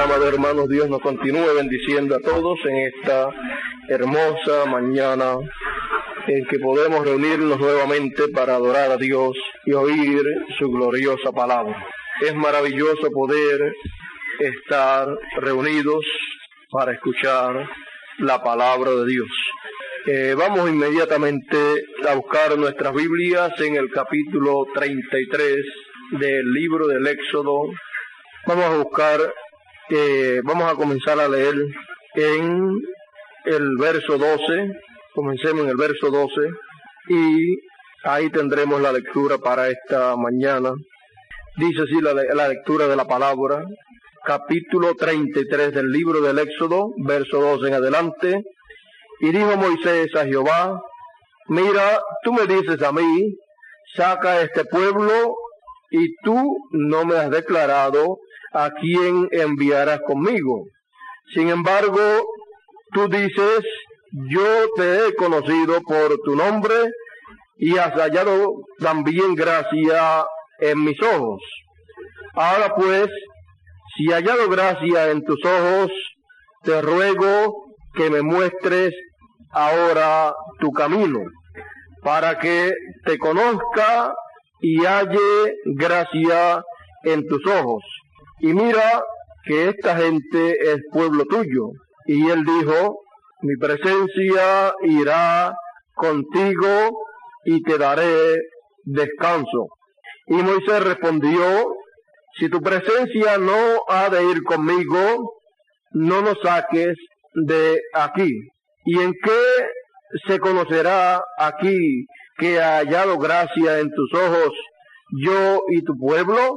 amado hermanos, Dios nos continúe bendiciendo a todos en esta hermosa mañana en que podemos reunirnos nuevamente para adorar a Dios y oír su gloriosa palabra. Es maravilloso poder estar reunidos para escuchar la palabra de Dios. Vamos inmediatamente a buscar nuestras Biblias en el capítulo 33 del libro del Éxodo. Vamos a comenzar a leer en el verso 12. Comencemos en el verso 12 y ahí tendremos la lectura para esta mañana. Dice así la lectura de la palabra, capítulo 33 del libro del Éxodo, verso 12 en adelante. Y dijo Moisés a Jehová: mira, tú me dices a mí, saca este pueblo, y tú no me has declarado a quién enviarás conmigo. Sin embargo, tú dices: yo te he conocido por tu nombre, y has hallado también gracia en mis ojos. Ahora pues, si he hallado gracia en tus ojos, te ruego que me muestres ahora tu camino, para que te conozca y halle gracia en tus ojos. Y mira que esta gente es pueblo tuyo. Y él dijo: mi presencia irá contigo y te daré descanso. Y Moisés respondió: si tu presencia no ha de ir conmigo, no nos saques de aquí. ¿Y en qué se conocerá aquí que ha hallado gracia en tus ojos yo y tu pueblo?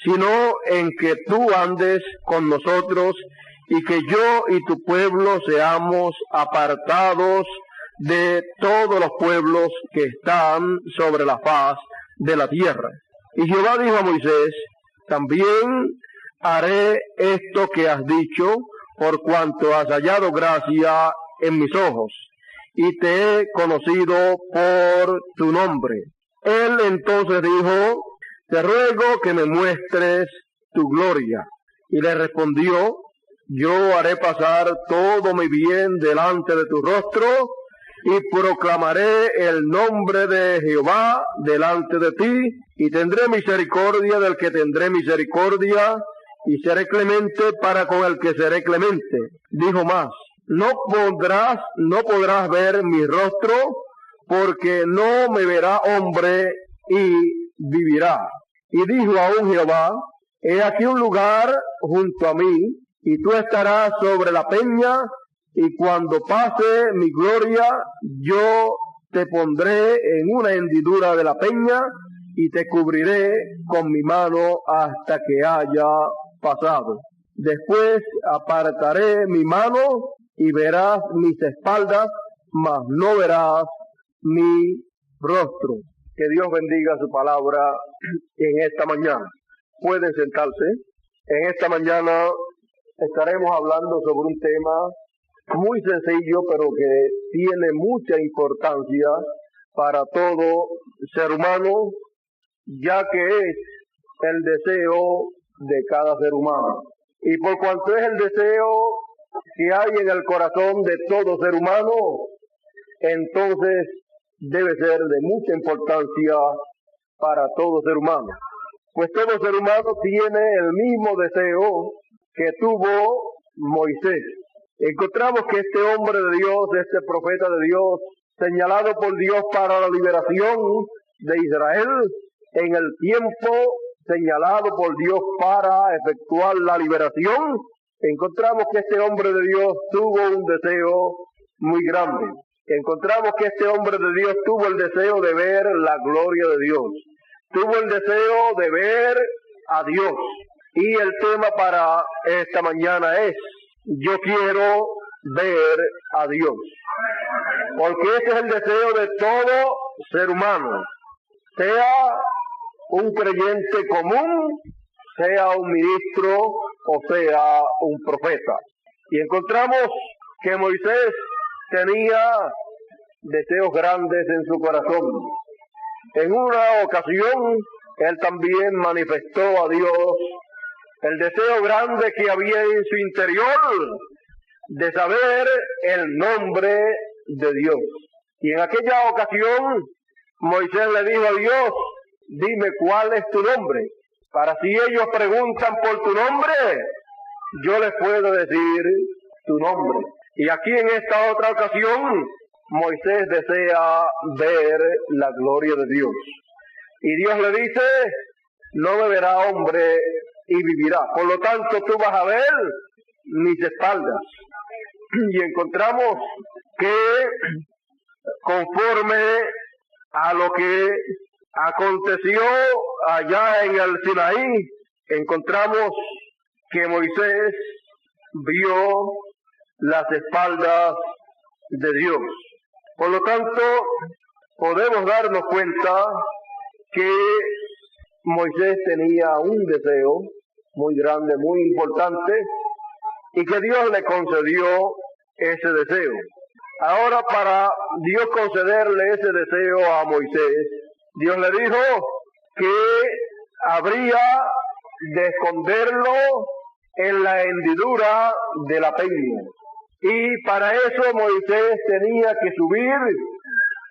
Sino en que tú andes con nosotros y que yo y tu pueblo seamos apartados de todos los pueblos que están sobre la faz de la tierra. Y Jehová dijo a Moisés: también haré esto que has dicho, por cuanto has hallado gracia en mis ojos, y te he conocido por tu nombre. Él entonces dijo: te ruego que me muestres tu gloria. Y le respondió: yo haré pasar todo mi bien delante de tu rostro, y proclamaré el nombre de Jehová delante de ti, y tendré misericordia del que tendré misericordia, y seré clemente para con el que seré clemente. Dijo más: no podrás ver mi rostro, porque no me verá hombre y vivirá. Y dijo aún Jehová: he aquí un lugar junto a mí, y tú estarás sobre la peña, y cuando pase mi gloria, yo te pondré en una hendidura de la peña, y te cubriré con mi mano hasta que haya pasado. Después apartaré mi mano, y verás mis espaldas, mas no verás mi rostro. Que Dios bendiga su palabra en esta mañana. Pueden sentarse. En esta mañana estaremos hablando sobre un tema muy sencillo, pero que tiene mucha importancia para todo ser humano, ya que es el deseo de cada ser humano. Y por cuanto es el deseo que hay en el corazón de todo ser humano, entonces debe ser de mucha importancia para todo ser humano. Pues todo ser humano tiene el mismo deseo que tuvo Moisés. Encontramos que este hombre de Dios, este profeta de Dios, señalado por Dios para la liberación de Israel, en el tiempo señalado por Dios para efectuar la liberación, encontramos que este hombre de Dios tuvo un deseo muy grande. Encontramos que este hombre de Dios tuvo el deseo de ver la gloria de Dios. Tuvo el deseo de ver a Dios. Y el tema para esta mañana es: yo quiero ver a Dios. Porque este es el deseo de todo ser humano. Sea un creyente común, sea un ministro o sea un profeta. Y encontramos que Moisés tenía deseos grandes en su corazón. En una ocasión, él también manifestó a Dios el deseo grande que había en su interior de saber el nombre de Dios. Y en aquella ocasión Moisés le dijo a Dios, dime cuál es tu nombre, para si ellos preguntan por tu nombre, yo les puedo decir tu nombre. Y aquí en esta otra ocasión, Moisés desea ver la gloria de Dios. Y Dios le dice, no beberá hombre y vivirá. Por lo tanto, tú vas a ver mis espaldas. Y encontramos que conforme a lo que aconteció allá en el Sinaí, encontramos que Moisés vio las espaldas de Dios. Por lo tanto, podemos darnos cuenta que Moisés tenía un deseo muy grande, muy importante, y que Dios le concedió ese deseo. Ahora, para Dios concederle ese deseo a Moisés, Dios le dijo que habría de esconderlo en la hendidura de la peña. Y para eso Moisés tenía que subir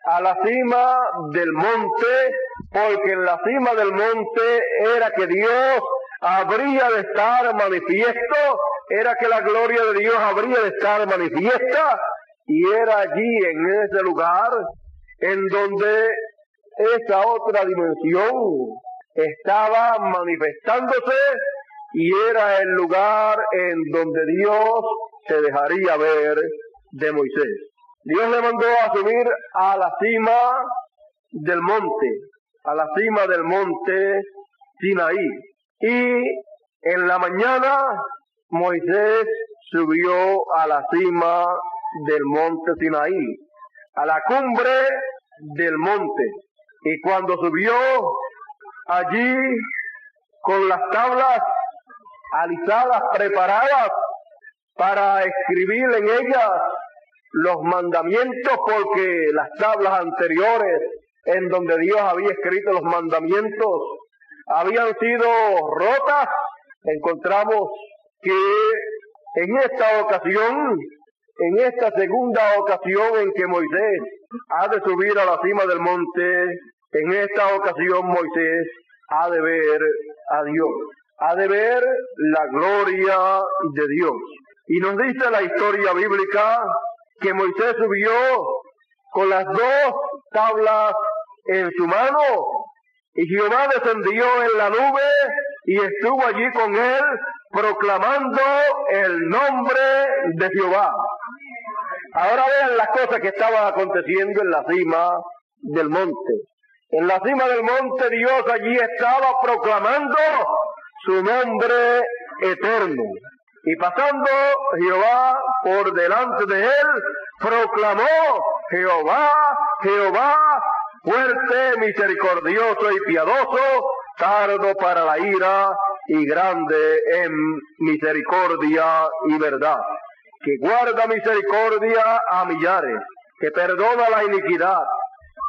a la cima del monte, porque en la cima del monte era que Dios habría de estar manifiesto, era que la gloria de Dios habría de estar manifiesta, y era allí en ese lugar en donde esa otra dimensión estaba manifestándose, y era el lugar en donde Dios se dejaría ver de Moisés. Dios le mandó a subir a la cima del monte Sinaí. Y en la mañana Moisés subió a la cima del monte Sinaí, a la cumbre del monte. Y cuando subió allí con las tablas alisadas, preparadas para escribir en ellas los mandamientos, porque las tablas anteriores en donde Dios había escrito los mandamientos habían sido rotas, encontramos que en esta ocasión, en esta segunda ocasión en que Moisés ha de subir a la cima del monte, en esta ocasión Moisés ha de ver a Dios, ha de ver la gloria de Dios. Y nos dice la historia bíblica que Moisés subió con las dos tablas en su mano, y Jehová descendió en la nube y estuvo allí con él, proclamando el nombre de Jehová. Ahora vean las cosas que estaban aconteciendo en la cima del monte. En la cima del monte Dios allí estaba proclamando su nombre eterno. Y pasando Jehová por delante de él, proclamó: Jehová, Jehová, fuerte, misericordioso y piadoso, tardo para la ira y grande en misericordia y verdad, que guarda misericordia a millares, que perdona la iniquidad,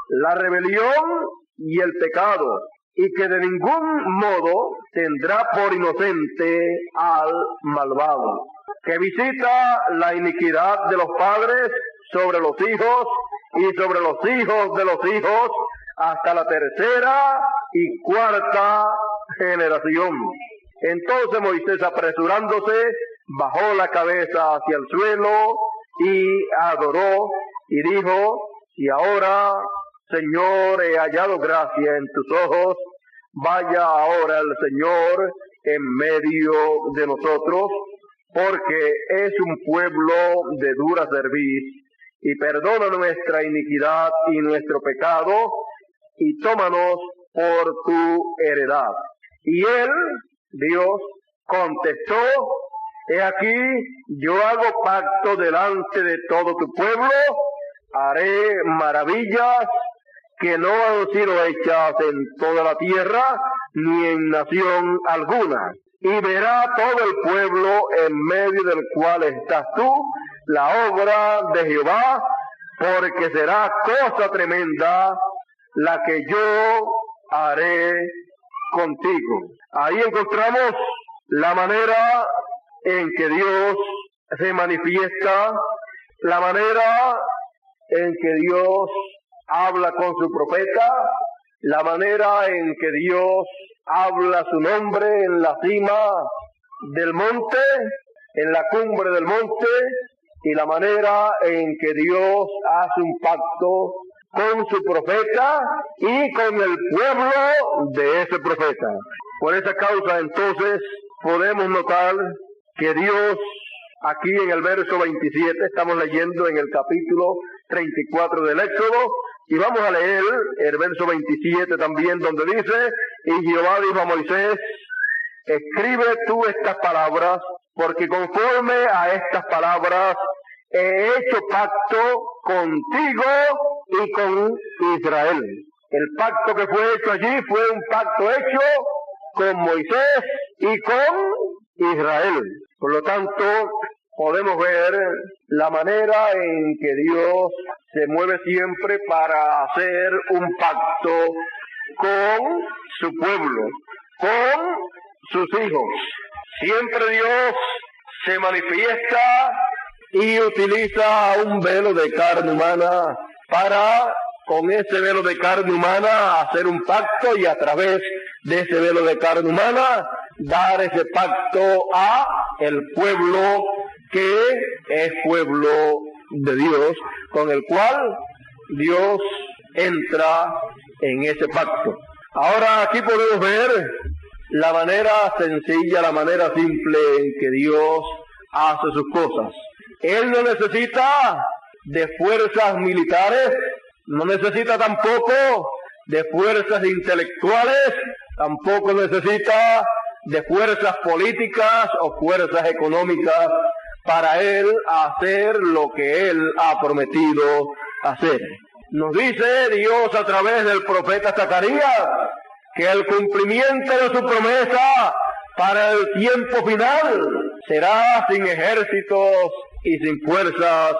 la rebelión y el pecado, y que de ningún modo tendrá por inocente al malvado, que visita la iniquidad de los padres sobre los hijos y sobre los hijos de los hijos hasta la tercera y cuarta generación. Entonces Moisés, apresurándose, bajó la cabeza hacia el suelo y adoró y dijo: si ahora, Señor, he hallado gracia en tus ojos, vaya ahora el Señor en medio de nosotros, porque es un pueblo de dura cerviz, y perdona nuestra iniquidad y nuestro pecado, y tómanos por tu heredad. Y él, Dios, contestó: he aquí, yo hago pacto delante de todo tu pueblo, haré maravillas que no han sido hechas en toda la tierra, ni en nación alguna. Y verá todo el pueblo en medio del cual estás tú, la obra de Jehová, porque será cosa tremenda la que yo haré contigo. Ahí encontramos la manera en que Dios se manifiesta, la manera en que Dios habla con su profeta, la manera en que Dios habla su nombre en la cima del monte, en la cumbre del monte, y la manera en que Dios hace un pacto con su profeta y con el pueblo de ese profeta. Por esa causa, entonces, podemos notar que Dios, aquí en el verso 27, estamos leyendo en el capítulo 34 del Éxodo, y vamos a leer el verso 27 también, donde dice: y Jehová dijo a Moisés, escribe tú estas palabras, porque conforme a estas palabras he hecho pacto contigo y con Israel. El pacto que fue hecho allí fue un pacto hecho con Moisés y con Israel. Por lo tanto, podemos ver la manera en que Dios se mueve siempre para hacer un pacto con su pueblo, con sus hijos. Siempre Dios se manifiesta y utiliza un velo de carne humana para, con ese velo de carne humana, hacer un pacto, y a través de ese velo de carne humana dar ese pacto a el pueblo que es pueblo de Dios, con el cual Dios entra en ese pacto. Ahora aquí podemos ver la manera sencilla, la manera simple en que Dios hace sus cosas. Él no necesita de fuerzas militares, no necesita tampoco de fuerzas intelectuales, tampoco necesita de fuerzas políticas o fuerzas económicas para Él hacer lo que Él ha prometido hacer. Nos dice Dios a través del profeta Zacarías que el cumplimiento de su promesa para el tiempo final será sin ejércitos y sin fuerzas,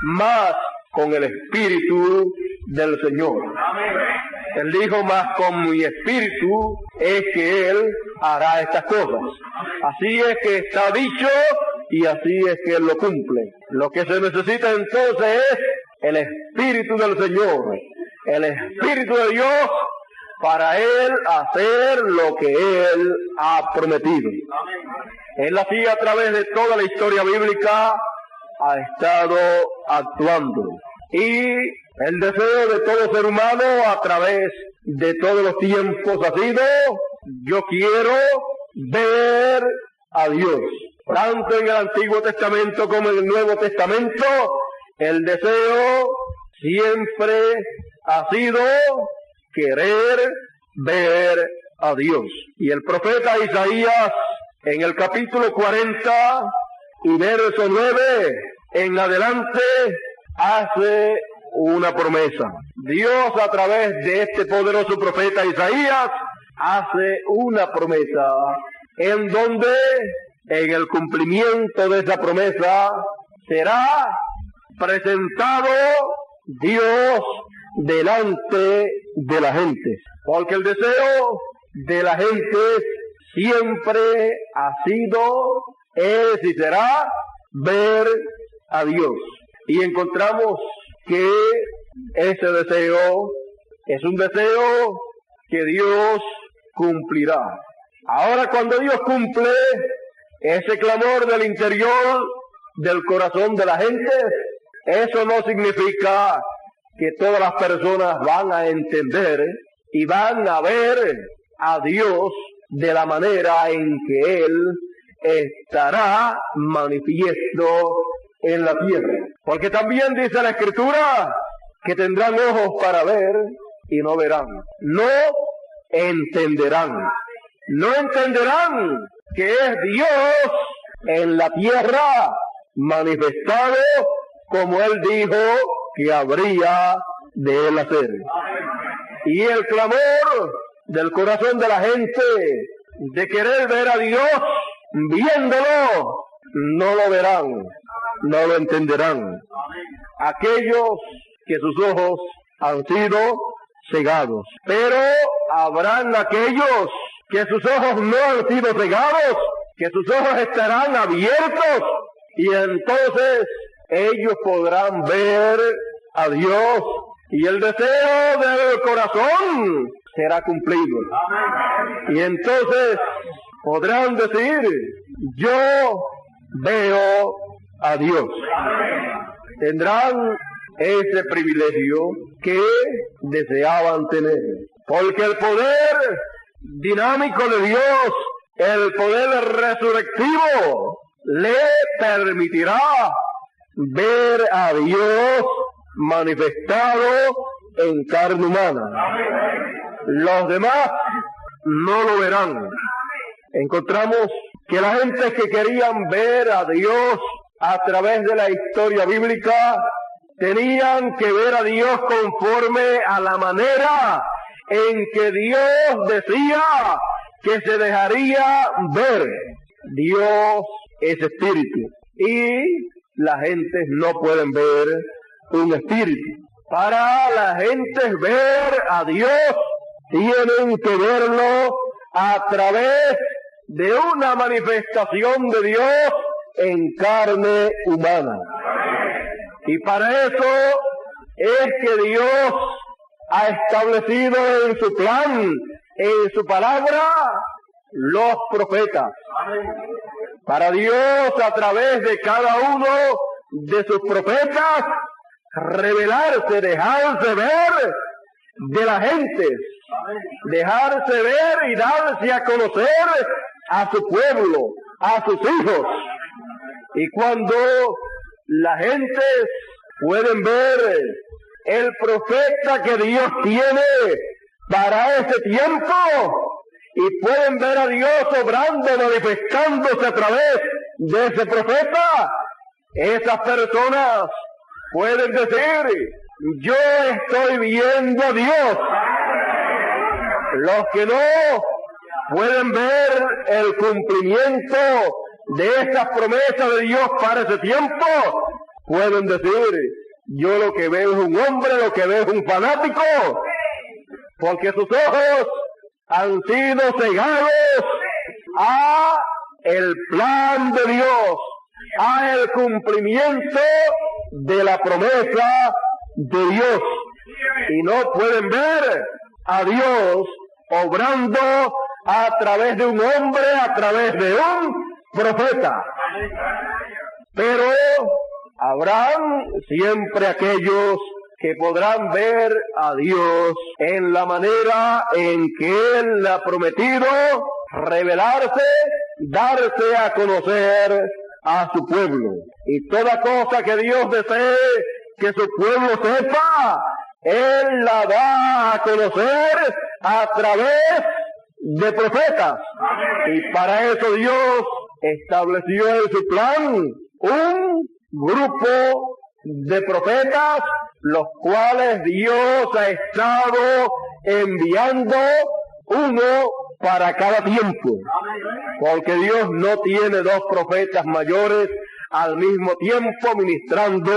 más con el Espíritu del Señor. Amén. Él dijo: más con mi Espíritu es que Él hará estas cosas. Así es que está dicho y así es que Él lo cumple. Lo que se necesita entonces es el Espíritu del Señor, el Espíritu de Dios, para Él hacer lo que Él ha prometido. Él así, a través de toda la historia bíblica, ha estado actuando. Y el deseo de todo ser humano a través de todos los tiempos ha sido: yo quiero ver a Dios. Tanto en el Antiguo Testamento como en el Nuevo Testamento, el deseo siempre ha sido querer ver a Dios. Y el profeta Isaías, en el capítulo 40 y verso 9 en adelante, hace una promesa. Dios, a través de este poderoso profeta Isaías, hace una promesa en donde, en el cumplimiento de esa promesa, será presentado Dios delante de la gente. Porque el deseo de la gente siempre ha sido, es y será ver a Dios. Y encontramos que ese deseo es un deseo que Dios cumplirá. Ahora, cuando Dios cumple ese clamor del interior del corazón de la gente, eso no significa que todas las personas van a entender y van a ver a Dios de la manera en que Él estará manifiesto en la tierra. Porque también dice la Escritura que tendrán ojos para ver y no verán. No entenderán. No entenderán que es Dios en la tierra manifestado como Él dijo que habría de Él hacer. Y el clamor del corazón de la gente de querer ver a Dios, viéndolo, no lo verán, no lo entenderán. Aquellos que sus ojos han sido cegados. Pero habrán aquellos que sus ojos no han sido cegados que sus ojos estarán abiertos y entonces ellos podrán ver a Dios y el deseo del corazón será cumplido. Y entonces podrán decir, yo veo a Dios. Tendrán ese privilegio que deseaban tener, porque el poder dinámico de Dios, el poder resurrectivo, le permitirá ver a Dios manifestado en carne humana. Los demás no lo verán. Encontramos que la gente que querían ver a Dios a través de la historia bíblica tenían que ver a Dios conforme a la manera en que Dios decía que se dejaría ver. Dios es espíritu y la gente no pueden ver un espíritu. Para la gente ver a Dios tienen que verlo a través de una manifestación de Dios en carne humana. Y para eso es que Dios ha establecido en su plan, en su palabra, los profetas. Para Dios, a través de cada uno de sus profetas, revelarse, dejarse ver de la gente, dejarse ver y darse a conocer a su pueblo, a sus hijos. Y cuando la gente pueden ver el profeta que Dios tiene para ese tiempo y pueden ver a Dios obrando, manifestándose a través de ese profeta, esas personas pueden decir, yo estoy viendo a Dios. Los que no pueden ver el cumplimiento de esas promesas de Dios para ese tiempo, pueden decir, yo lo que veo es un hombre, lo que veo es un fanático, porque sus ojos han sido cegados a el plan de Dios, a el cumplimiento de la promesa de Dios, y no pueden ver a Dios obrando a través de un hombre, a través de un profeta. Pero habrán siempre aquellos que podrán ver a Dios en la manera en que Él le ha prometido revelarse, darse a conocer a su pueblo. Y toda cosa que Dios desee que su pueblo sepa, Él la da a conocer a través de profetas. Y para eso Dios estableció en su plan un grupo de profetas, los cuales Dios ha estado enviando uno para cada tiempo, porque Dios no tiene dos profetas mayores al mismo tiempo ministrando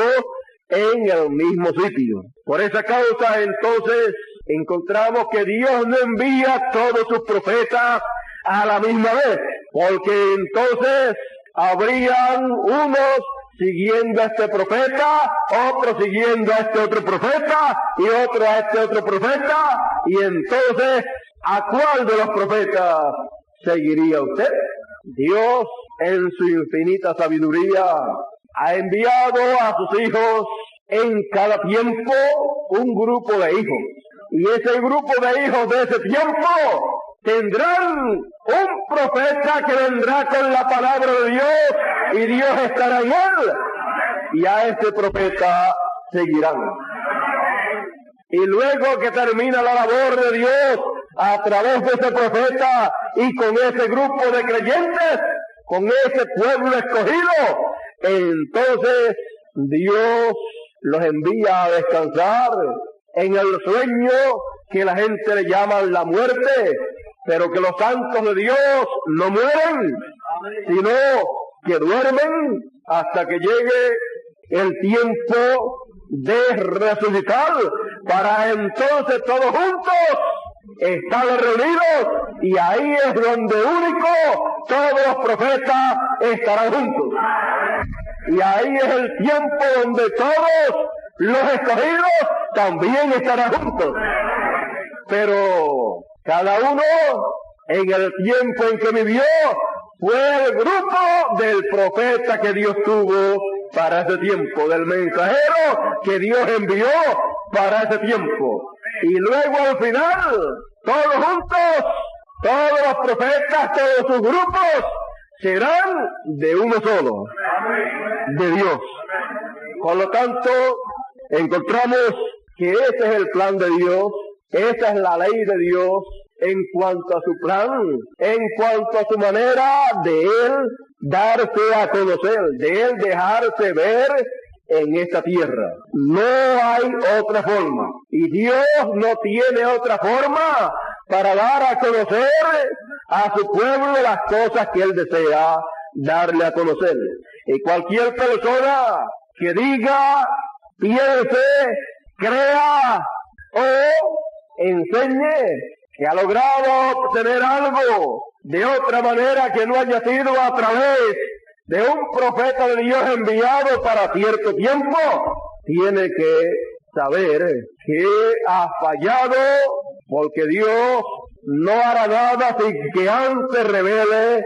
en el mismo sitio. Por esa causa entonces encontramos que Dios no envía todos sus profetas a la misma vez, porque entonces habrían unos siguiendo a este profeta, otros siguiendo a este otro profeta, y otro a este otro profeta, y entonces, ¿a cuál de los profetas seguiría usted? Dios, en su infinita sabiduría, ha enviado a sus hijos en cada tiempo un grupo de hijos. Y ese grupo de hijos de ese tiempo tendrán un profeta que vendrá con la palabra de Dios y Dios estará en él. Y a ese profeta seguirán. Y luego que termina la labor de Dios a través de ese profeta y con ese grupo de creyentes, con ese pueblo escogido, entonces Dios los envía a descansar en el sueño que la gente le llama la muerte, pero que los santos de Dios no mueren, sino que duermen hasta que llegue el tiempo de resucitar, para entonces todos juntos estar reunidos, y ahí es donde único todos los profetas estarán juntos. Y ahí es el tiempo donde todos los escogidos también estarán juntos. Pero cada uno en el tiempo en que vivió fue el grupo del profeta que Dios tuvo para ese tiempo, del mensajero que Dios envió para ese tiempo. Y luego al final, todos juntos, todos los profetas, todos sus grupos, serán de uno solo, de Dios. Por lo tanto, encontramos que ese es el plan de Dios, esa es la ley de Dios en cuanto a su plan, en cuanto a su manera de Él darse a conocer, de Él dejarse ver en esta tierra. No hay otra forma. Y Dios no tiene otra forma para dar a conocer a su pueblo las cosas que Él desea darle a conocer. Y cualquier persona que diga, piense, crea o enseñe que ha logrado obtener algo de otra manera que no haya sido a través de un profeta de Dios enviado para cierto tiempo, tiene que saber que ha fallado, porque Dios no hará nada sin que antes revele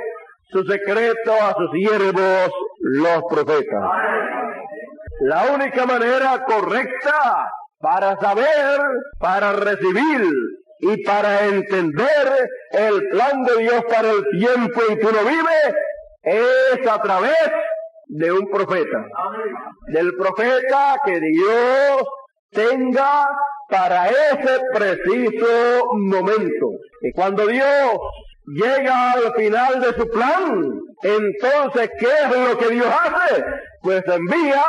su secreto a sus siervos, los profetas. La única manera correcta para saber, para recibir y para entender el plan de Dios para el tiempo en que uno vive es a través de un profeta. Del profeta que Dios tenga para ese preciso momento. Y cuando Dios llega al final de su plan, entonces, ¿qué es lo que Dios hace? Pues envía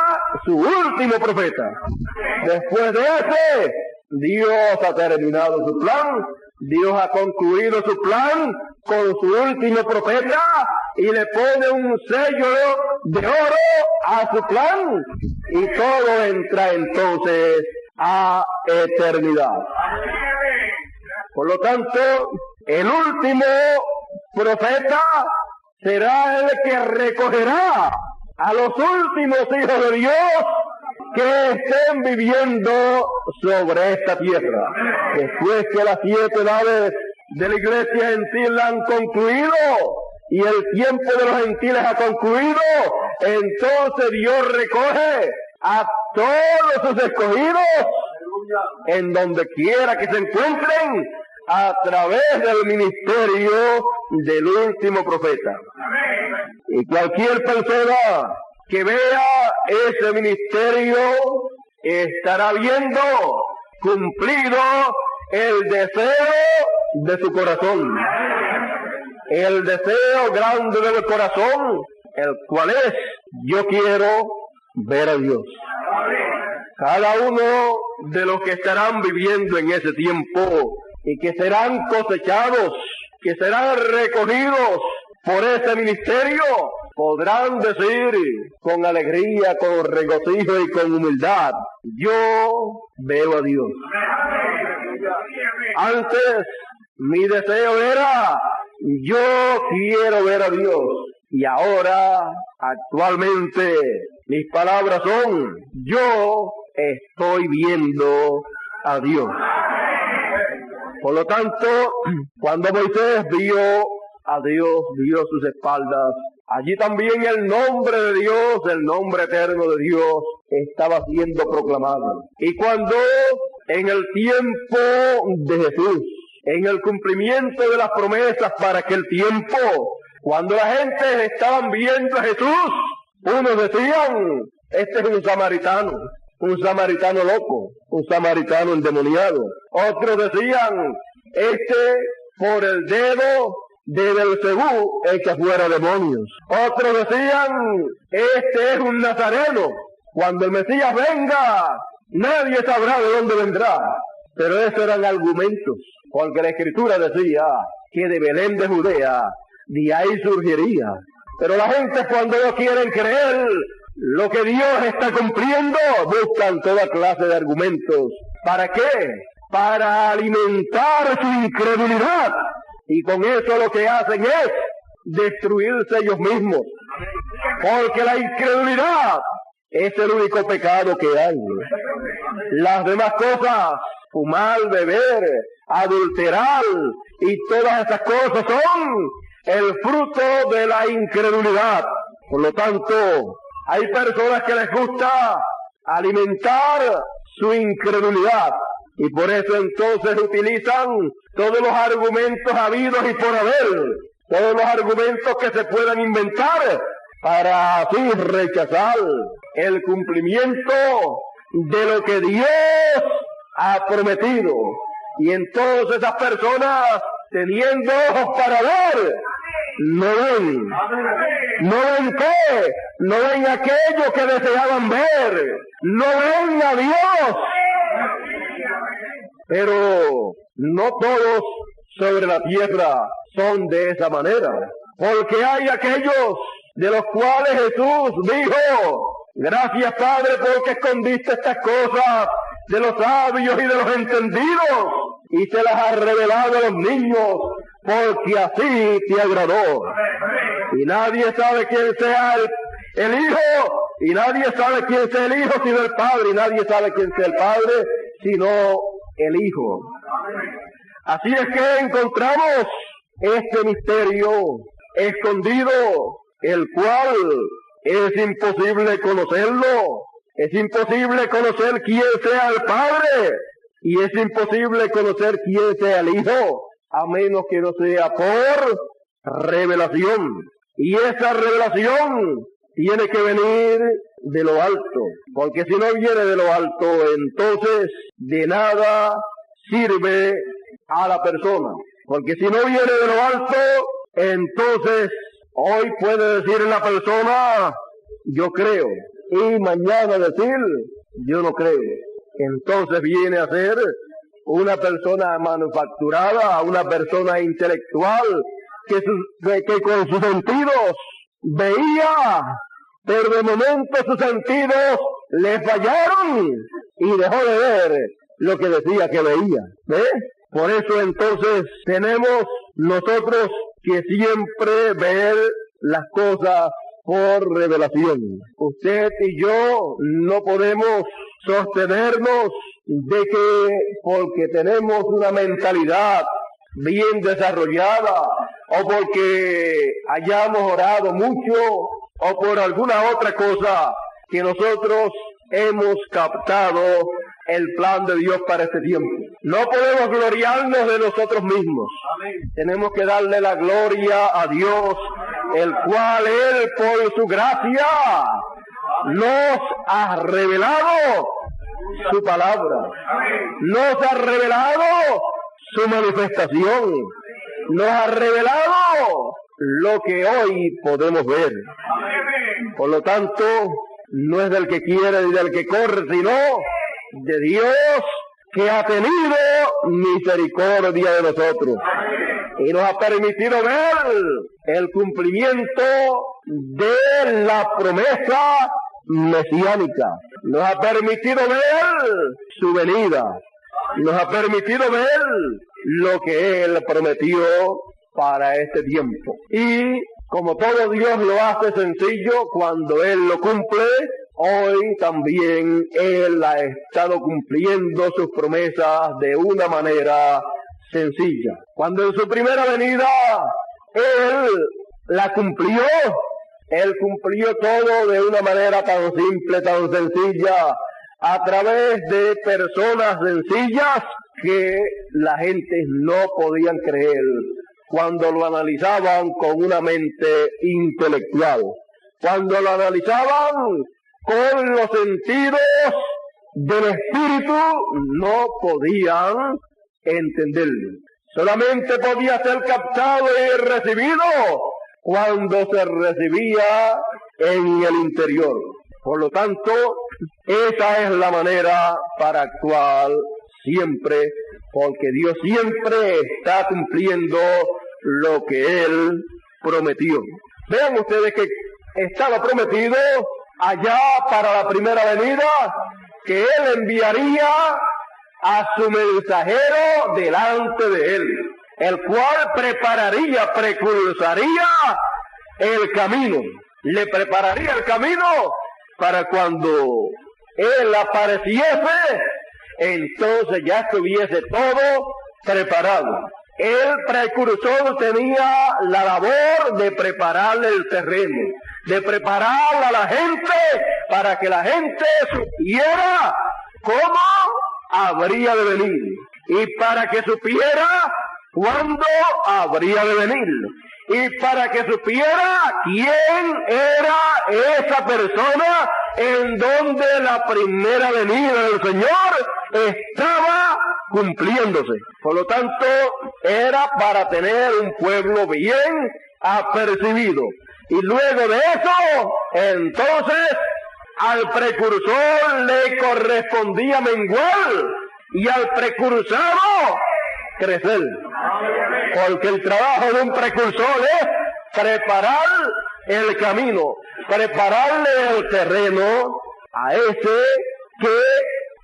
su último profeta. Después de ese, Dios ha terminado su plan, Dios ha concluido su plan con su último profeta y le pone un sello de oro a su plan y todo entra entonces a eternidad. Por lo tanto, el último profeta será el que recogerá a los últimos hijos de Dios que estén viviendo sobre esta tierra. Después que las 7 edades de la iglesia gentil han concluido y el tiempo de los gentiles ha concluido, entonces Dios recoge a todos sus escogidos en donde quiera que se encuentren a través del ministerio del último profeta. Y cualquier persona que vea ese ministerio estará viendo cumplido el deseo de su corazón. El deseo grande del corazón, el cual es, yo quiero ver a Dios. Cada uno de los que estarán viviendo en ese tiempo y que serán cosechados, que serán recogidos por ese ministerio, podrán decir con alegría, con regocijo y con humildad, yo veo a Dios. Antes mi deseo era, yo quiero ver a Dios. Y ahora, actualmente, mis palabras son, yo estoy viendo a Dios. Por lo tanto, cuando Moisés vio a Dios, vio sus espaldas, allí también el nombre de Dios, el nombre eterno de Dios, estaba siendo proclamado. Y cuando en el tiempo de Jesús, en el cumplimiento de las promesas para aquel tiempo, cuando la gente estaban viendo a Jesús, unos decían, este es un samaritano loco, un samaritano endemoniado. Otros decían, este por el dedo de Belcebú echa fuera demonios. Otros decían, este es un nazareno. Cuando el Mesías venga, nadie sabrá de dónde vendrá. Pero esos eran argumentos, porque la Escritura decía que de Belén de Judea, de ahí surgiría. Pero la gente cuando no quieren creer lo que Dios está cumpliendo, buscan toda clase de argumentos. ¿Para qué? Para alimentar su incredulidad. Y con eso lo que hacen es destruirse ellos mismos. Porque la incredulidad es el único pecado que hay. Las demás cosas, fumar, beber, adulterar y todas esas cosas son el fruto de la incredulidad. Por lo tanto, hay personas que les gusta alimentar su incredulidad y por eso entonces utilizan todos los argumentos habidos y por haber, todos los argumentos que se puedan inventar para así rechazar el cumplimiento de lo que Dios ha prometido. Y entonces esas personas, teniendo ojos para ver, no ven. ¿No ven qué? No ven aquello que deseaban ver. No ven a Dios. Pero no todos sobre la tierra son de esa manera. Porque hay aquellos de los cuales Jesús dijo: gracias, Padre, porque escondiste estas cosas de los sabios y de los entendidos y se las has revelado a los niños, porque así te agradó. Y nadie sabe quién sea el Hijo, y nadie sabe quién sea el Hijo sino el Padre, y nadie sabe quién sea el Padre sino el Hijo. Así es que encontramos este misterio escondido, el cual es imposible conocerlo. Es imposible conocer quién sea el Padre y es imposible conocer quién sea el Hijo, a menos que no sea por revelación. Y esa revelación tiene que venir de lo alto, porque si no viene de lo alto, entonces de nada sirve a la persona. Porque si no viene de lo alto, entonces hoy puede decir la persona: yo creo, y mañana decir: yo no creo. Entonces viene a ser una persona manufacturada, una persona intelectual que con sus sentidos veía, pero de momento sus sentidos le fallaron y dejó de ver lo que decía que veía. ¿Ve? Por eso entonces tenemos nosotros que siempre ver las cosas por revelación. Usted y yo no podemos sostenernos de que porque tenemos una mentalidad bien desarrollada o porque hayamos orado mucho o por alguna otra cosa que nosotros hemos captado el plan de Dios para este tiempo. No podemos gloriarnos de nosotros mismos. Amén. Tenemos que darle la gloria a Dios, el cual Él por su gracia nos ha revelado su palabra. Nos ha revelado su manifestación. Nos ha revelado lo que hoy podemos ver. Por lo tanto, no es del que quiere ni del que corre, sino de Dios, que ha tenido misericordia de nosotros y nos ha permitido ver el cumplimiento de la promesa mesiánica. Nos ha permitido ver su venida. Nos ha permitido ver lo que Él prometió para este tiempo. Y como todo Dios lo hace sencillo, cuando Él lo cumple, hoy también Él ha estado cumpliendo sus promesas de una manera sencilla. Cuando en su primera venida Él la cumplió, Él cumplió todo de una manera tan simple, tan sencilla, a través de personas sencillas que la gente no podían creer cuando lo analizaban con una mente intelectual. Cuando lo analizaban con los sentidos del espíritu, no podían entenderlo. Solamente podía ser captado y recibido cuando se recibía en el interior. Por lo tanto, esa es la manera para actuar siempre, porque Dios siempre está cumpliendo lo que Él prometió. Vean ustedes que estaba prometido allá para la primera venida que Él enviaría a su mensajero delante de Él. el cual precursaría el camino. Le prepararía el camino para cuando él apareciese, entonces ya estuviese todo preparado. El precursor tenía la labor de prepararle el terreno, de preparar a la gente para que la gente supiera cómo habría de venir y para que supiera cuándo habría de venir y para que supiera quién era esa persona en donde la primera venida del Señor estaba cumpliéndose. Por lo tanto, era para tener un pueblo bien apercibido. Y luego de eso, entonces, al precursor le correspondía menguar y al precursado crecer. Porque el trabajo de un precursor es preparar el camino, prepararle el terreno a ese que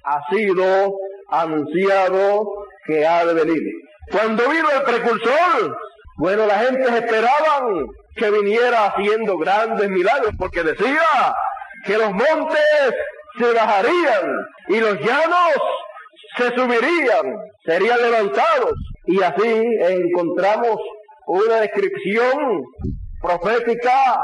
ha sido anunciado que ha de venir. Cuando vino el precursor, bueno, la gente esperaban que viniera haciendo grandes milagros, porque decía que los montes se bajarían y los llanos se subirían, serían levantados. Y así encontramos una descripción profética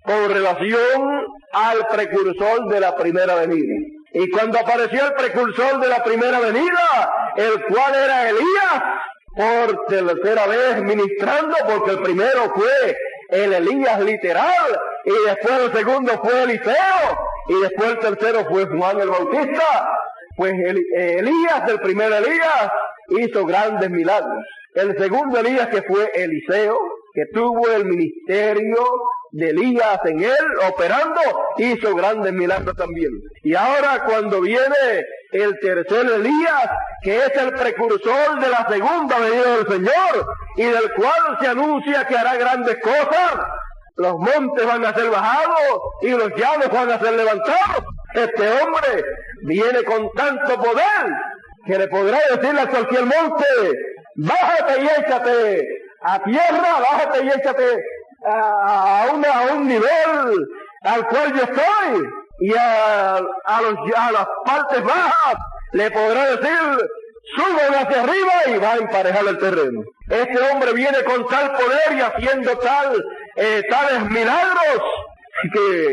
con relación al precursor de la primera venida. Y cuando apareció el precursor de la primera venida, el cual era Elías, por tercera vez ministrando, porque el primero fue el Elías literal, y después el segundo fue Eliseo, y después el tercero fue Juan el Bautista. Pues Elías, el primer Elías, hizo grandes milagros. El segundo Elías, que fue Eliseo, que tuvo el ministerio de Elías en él operando, hizo grandes milagros también. Y ahora cuando viene el tercer Elías, que es el precursor de la segunda venida del Señor, y del cual se anuncia que hará grandes cosas, los montes van a ser bajados y los llanos van a ser levantados. Este hombre viene con tanto poder que le podrá decirle a cualquier monte: bájate y échate a tierra, bájate y échate a un nivel al cual yo estoy, y a las partes bajas le podrá decir: suban hacia arriba, y va a emparejar el terreno. Este hombre viene con tal poder y haciendo tales milagros que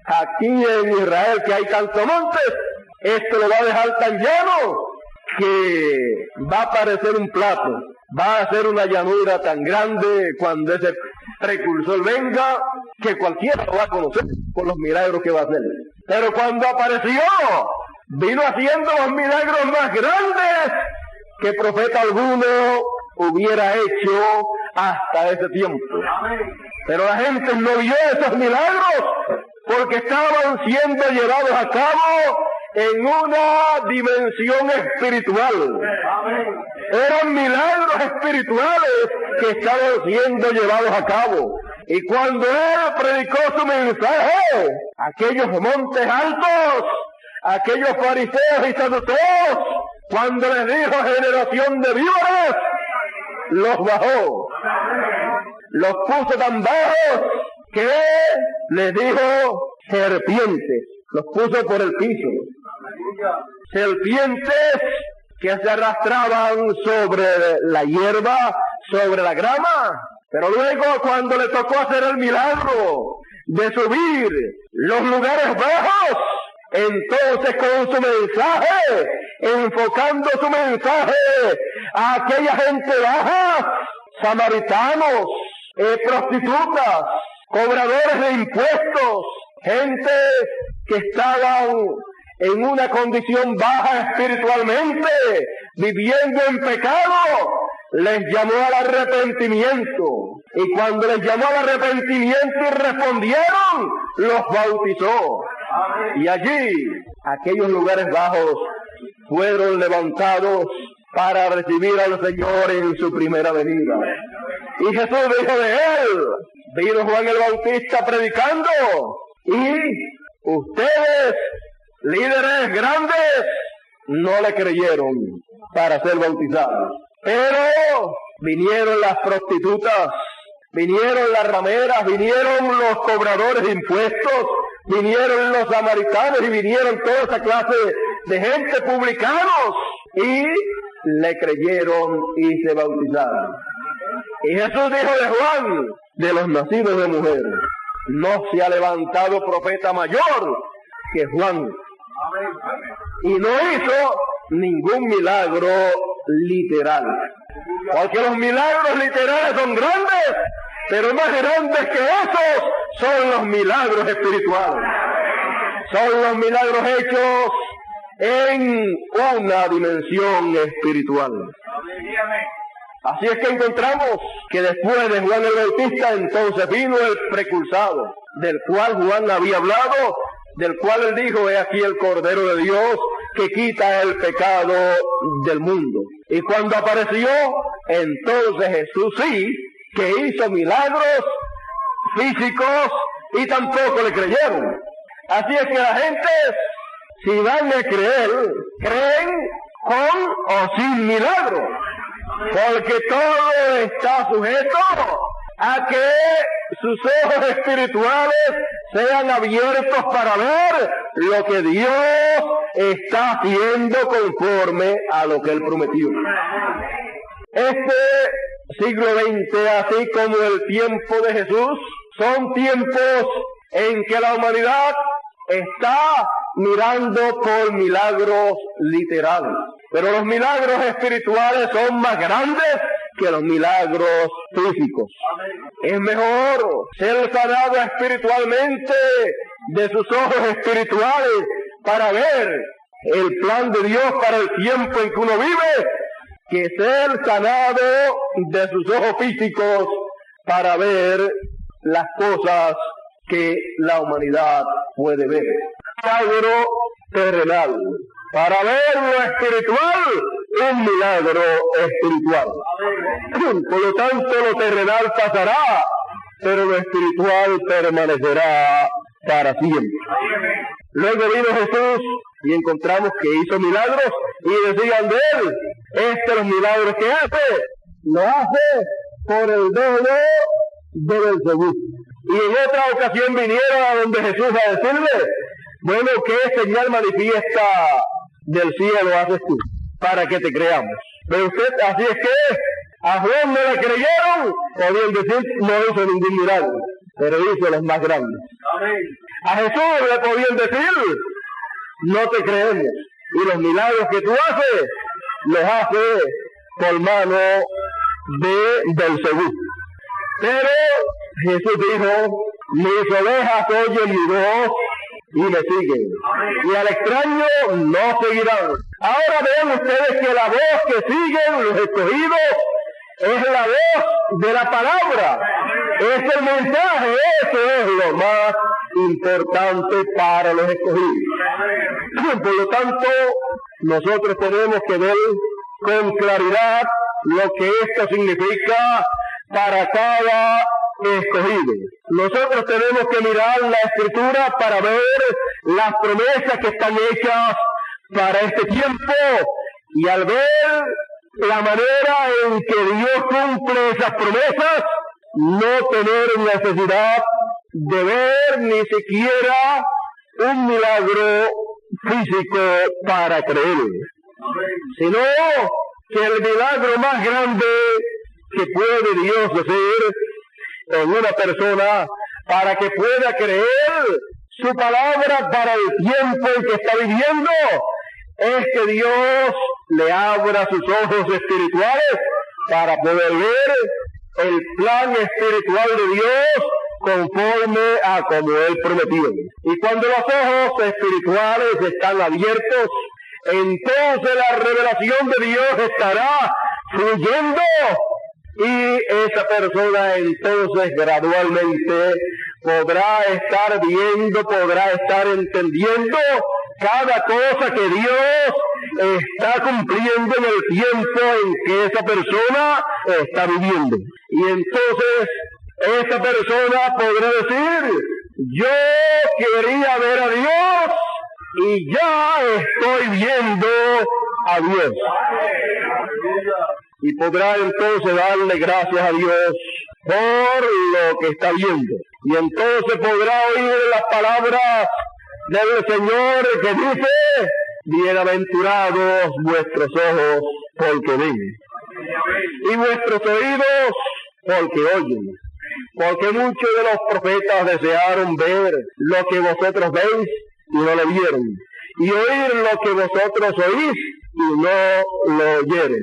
aquí en Israel, que hay tantos montes, esto lo va a dejar tan llano que va a parecer un plato, va a ser una llanura tan grande cuando ese precursor venga, que cualquiera lo va a conocer por los milagros que va a hacer. Pero cuando apareció, vino haciendo los milagros más grandes que profeta alguno hubiera hecho hasta ese tiempo. Pero la gente no vio esos milagros porque estaban siendo llevados a cabo en una dimensión espiritual. Eran milagros espirituales que estaban siendo llevados a cabo. Y cuando él predicó su mensaje, aquellos montes altos, aquellos fariseos y saduceos, cuando les dijo generación de víboras, los bajó, los puso tan bajos que les dijo serpientes, los puso por el piso. Serpientes que se arrastraban sobre la hierba, sobre la grama. Pero luego, cuando le tocó hacer el milagro de subir los lugares bajos, entonces con su mensaje, enfocando su mensaje a aquella gente baja, samaritanos, prostitutas, cobradores de impuestos, gente que estaban en una condición baja espiritualmente, viviendo en pecado, les llamó al arrepentimiento. Y cuando les llamó al arrepentimiento y respondieron, los bautizó. Y allí, aquellos lugares bajos fueron levantados para recibir al Señor en su primera venida. Y Jesús dijo de él, vino Juan el Bautista predicando, y ustedes, líderes grandes, no le creyeron para ser bautizados. Pero vinieron las prostitutas, vinieron las rameras, vinieron los cobradores de impuestos, vinieron los samaritanos y vinieron toda esa clase de gente, publicanos, y le creyeron y se bautizaron. Y Jesús dijo de Juan, de los nacidos de mujer, no se ha levantado profeta mayor que Juan. Y no hizo ningún milagro literal. Porque los milagros literales son grandes, pero más grandes que esos son los milagros espirituales. Son los milagros hechos en una dimensión espiritual. Así es que encontramos que después de Juan el Bautista, entonces vino el precursado, del cual Juan había hablado, del cual él dijo, he aquí el Cordero de Dios que quita el pecado del mundo. Y cuando apareció, entonces Jesús sí, que hizo milagros físicos y tampoco le creyeron. Así es que la gente, si van a creer, creen con o sin milagros. Porque todo está sujeto a que sus ojos espirituales sean abiertos para ver lo que Dios está haciendo conforme a lo que Él prometió. Este siglo XX, así como el tiempo de Jesús, son tiempos en que la humanidad está mirando por milagros literales. Pero los milagros espirituales son más grandes que los milagros físicos. Es mejor ser sanado espiritualmente de sus ojos espirituales para ver el plan de Dios para el tiempo en que uno vive, que ser sanado de sus ojos físicos para ver las cosas que la humanidad puede ver. Milagro terrenal. Para ver lo espiritual, un milagro espiritual. Por lo tanto, lo terrenal pasará, pero lo espiritual permanecerá para siempre. Luego vino Jesús y encontramos que hizo milagros y decían de él, los milagros que hace, lo hace por el dedo de Belzebú. Y en otra ocasión vinieron a donde Jesús a decirle, bueno, ¿qué señal manifiesta del cielo haces tú para que te creamos? Pero usted, así es que a Juan no le creyeron, podían decir, no hizo ningún milagro, pero hizo los más grandes. A Jesús le podían decir, no te creemos, y los milagros que tú haces, los hace por mano de Belzebú. Pero Jesús dijo, mis ovejas oyen mi voz y me siguen, y al extraño no seguirán. Ahora vean ustedes que la voz que siguen los escogidos es la voz de la palabra, es el mensaje, eso es lo más importante para los escogidos. Por lo tanto, nosotros tenemos que ver con claridad lo que esto significa para cada escogido. Nosotros tenemos que mirar la Escritura para ver las promesas que están hechas para este tiempo, y al ver la manera en que Dios cumple esas promesas, no tener necesidad de ver ni siquiera un milagro físico para creer, sino que el milagro más grande que puede Dios hacer en una persona para que pueda creer su palabra para el tiempo en que está viviendo es que Dios le abra sus ojos espirituales para poder ver el plan espiritual de Dios conforme a como Él prometió. Y cuando los ojos espirituales están abiertos, entonces la revelación de Dios estará fluyendo, y esa persona entonces gradualmente podrá estar viendo, podrá estar entendiendo cada cosa que Dios está cumpliendo en el tiempo en que esa persona está viviendo. Y entonces esa persona podrá decir, yo quería ver a Dios y ya estoy viendo a Dios. y podrá entonces darle gracias a Dios por lo que está viendo. Y entonces podrá oír las palabras del Señor que dice: bienaventurados vuestros ojos porque ven, y vuestros oídos porque oyen. Porque muchos de los profetas desearon ver lo que vosotros veis y no lo vieron, y oír lo que vosotros oís y no lo oyeron.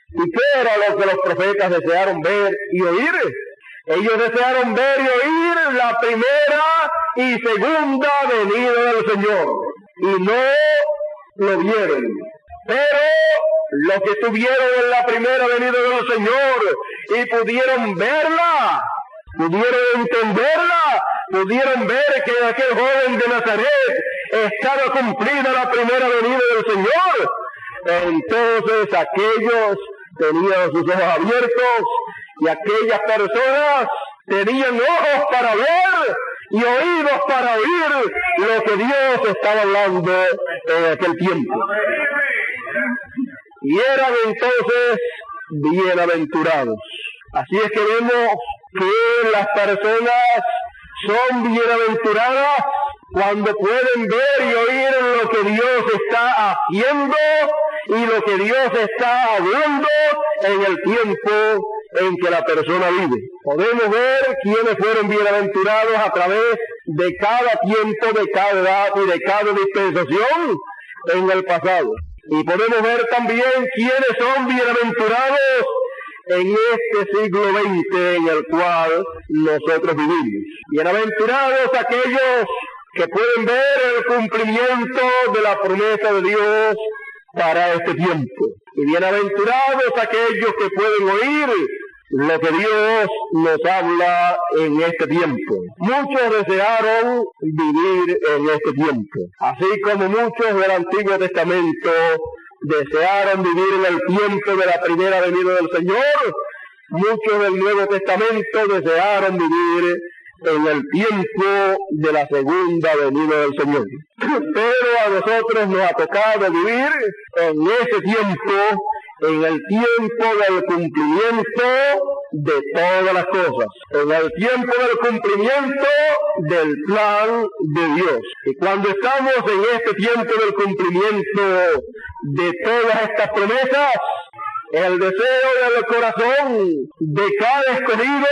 ¿Y qué era lo que los profetas desearon ver y oír? Ellos desearon ver y oír la primera y segunda venida del Señor, y no lo vieron. Pero los que estuvieron en la primera venida del Señor y pudieron verla, pudieron entenderla, pudieron ver que aquel joven de Nazaret estaba cumplida la primera venida del Señor. Entonces aquellos tenían sus ojos abiertos, y aquellas personas tenían ojos para ver y oídos para oír lo que Dios estaba hablando en aquel tiempo. Y eran entonces bienaventurados. Así es que vemos que las personas son bienaventuradas cuando pueden ver y oír lo que Dios está haciendo y lo que Dios está hablando en el tiempo en que la persona vive. Podemos ver quiénes fueron bienaventurados a través de cada tiempo, de cada edad y de cada dispensación en el pasado. Y podemos ver también quiénes son bienaventurados en este siglo XX en el cual nosotros vivimos. Bienaventurados aquellos que pueden ver el cumplimiento de la promesa de Dios para este tiempo. Y bienaventurados aquellos que pueden oír lo que Dios nos habla en este tiempo. Muchos desearon vivir en este tiempo, así como muchos del Antiguo Testamento desearon vivir en el tiempo de la primera venida del Señor. Muchos del Nuevo Testamento desearon vivir en el tiempo de la segunda venida del Señor. Pero a nosotros nos ha tocado vivir en ese tiempo, en el tiempo del cumplimiento de todas las cosas, en el tiempo del cumplimiento del plan de Dios. Y cuando estamos en este tiempo del cumplimiento de todas estas promesas, el deseo del corazón de cada escogido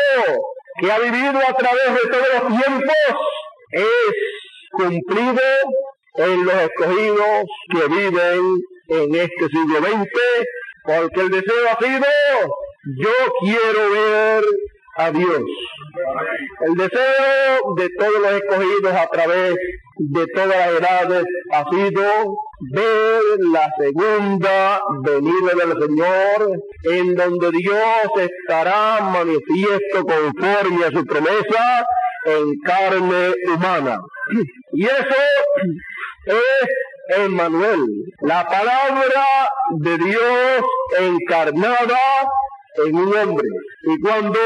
que ha vivido a través de todos los tiempos es cumplido en los escogidos que viven en este siglo XX, porque el deseo ha sido: yo quiero ver a Dios. El deseo de todos los escogidos a través de todas las edades ha sido ver la segunda venida del Señor, en donde Dios estará manifiesto conforme a su promesa en carne humana. Y eso es Emmanuel, la palabra de Dios encarnada en un hombre. Y cuando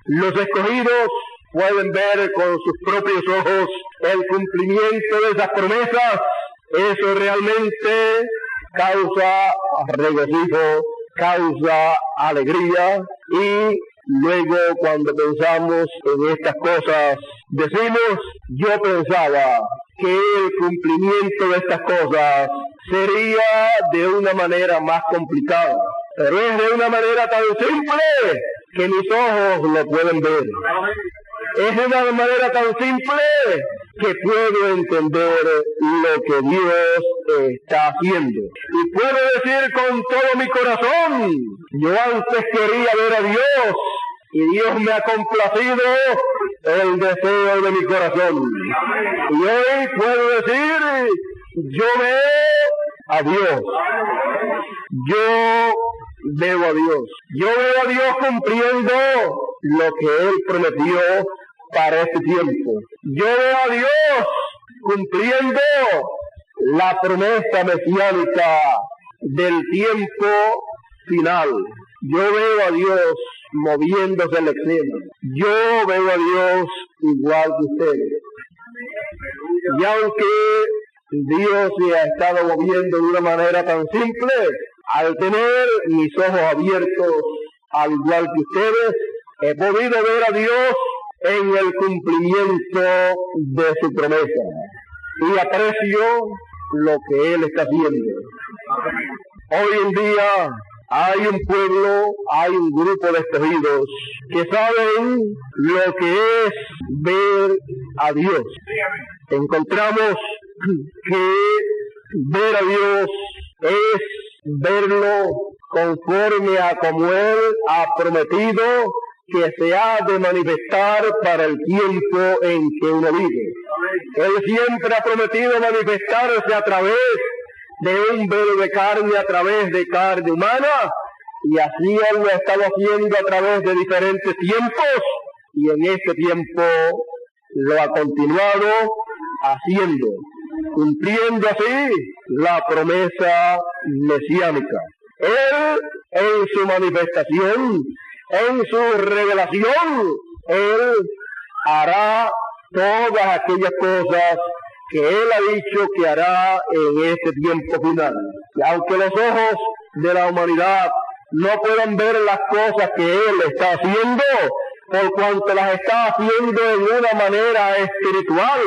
los escogidos pueden ver con sus propios ojos el cumplimiento de esas promesas, eso realmente causa regocijo, causa alegría. Y luego, cuando pensamos en estas cosas, decimos: yo pensaba que el cumplimiento de estas cosas sería de una manera más complicada, pero es de una manera tan simple que mis ojos lo pueden ver. Es de una manera tan simple que puedo entender lo que Dios está haciendo. Y puedo decir con todo mi corazón: yo antes quería ver a Dios, y Dios me ha complacido el deseo de mi corazón. Y hoy puedo decir: yo veo a Dios. Yo veo a Dios. Yo veo a Dios cumpliendo lo que Él prometió para este tiempo. Yo veo a Dios cumpliendo la promesa mesiánica del tiempo final. Yo veo a Dios moviéndose en la escena. Yo veo a Dios igual que ustedes. Y aunque Dios se ha estado moviendo de una manera tan simple, Al tener mis ojos abiertos, al igual que ustedes, he podido ver a Dios en el cumplimiento de su promesa y aprecio lo que Él está haciendo. Hoy en día hay un pueblo, hay un grupo de escogidos que saben lo que es ver a Dios. Encontramos que ver a Dios es verlo conforme a como Él ha prometido que se ha de manifestar para el tiempo en que uno vive. Él siempre ha prometido manifestarse a través de un velo de carne, a través de carne humana, y así Él lo ha estado haciendo a través de diferentes tiempos, y en este tiempo lo ha continuado haciendo, cumpliendo así la promesa mesiánica. Él, en su manifestación, en su revelación, Él hará todas aquellas cosas que Él ha dicho que hará en este tiempo final. Y aunque los ojos de la humanidad no puedan ver las cosas que Él está haciendo, por cuanto las está haciendo en una manera espiritual,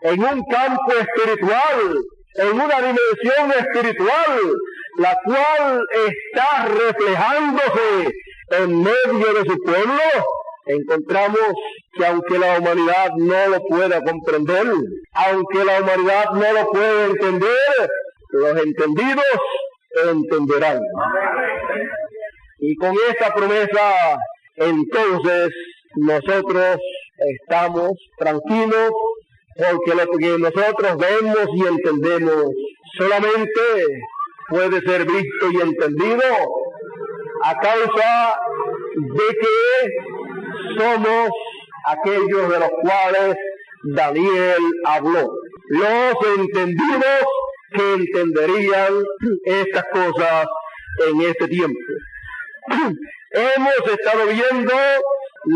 en un campo espiritual, en una dimensión espiritual, la cual está reflejándose en medio de su pueblo, encontramos que aunque la humanidad no lo pueda comprender, aunque la humanidad no lo pueda entender, los entendidos entenderán. Y con esta promesa, entonces, nosotros estamos tranquilos, porque lo que nosotros vemos y entendemos solamente puede ser visto y entendido a causa de que somos aquellos de los cuales Daniel habló. Los entendidos que entenderían estas cosas en este tiempo. Hemos estado viendo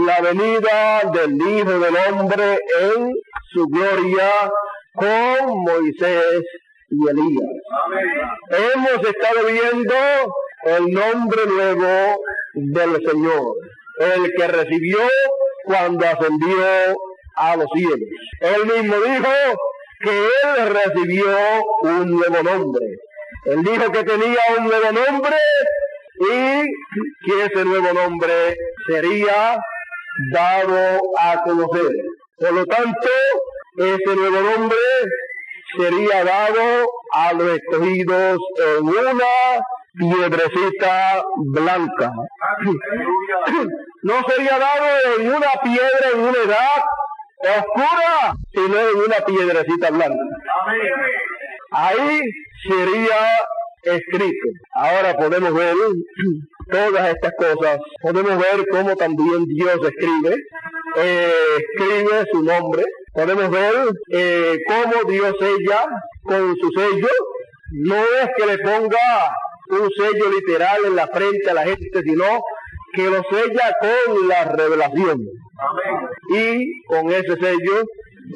la venida del Hijo del Hombre en su gloria con Moisés y Elías. Hemos estado viendo el nombre nuevo del Señor, el que recibió cuando ascendió a los cielos. Él mismo dijo que Él recibió un nuevo nombre. Él dijo que tenía un nuevo nombre y que ese nuevo nombre sería dado a conocer. Por lo tanto, ese nuevo nombre sería dado a los escogidos en una piedrecita blanca. No sería dado en una piedra en una edad oscura, sino en una piedrecita blanca. Ahí sería escrito. Ahora podemos ver todas estas cosas. Podemos ver cómo también Dios escribe su nombre. Podemos ver cómo Dios sella con su sello. No es que le ponga un sello literal en la frente a la gente, sino que lo sella con la revelación. Y con ese sello,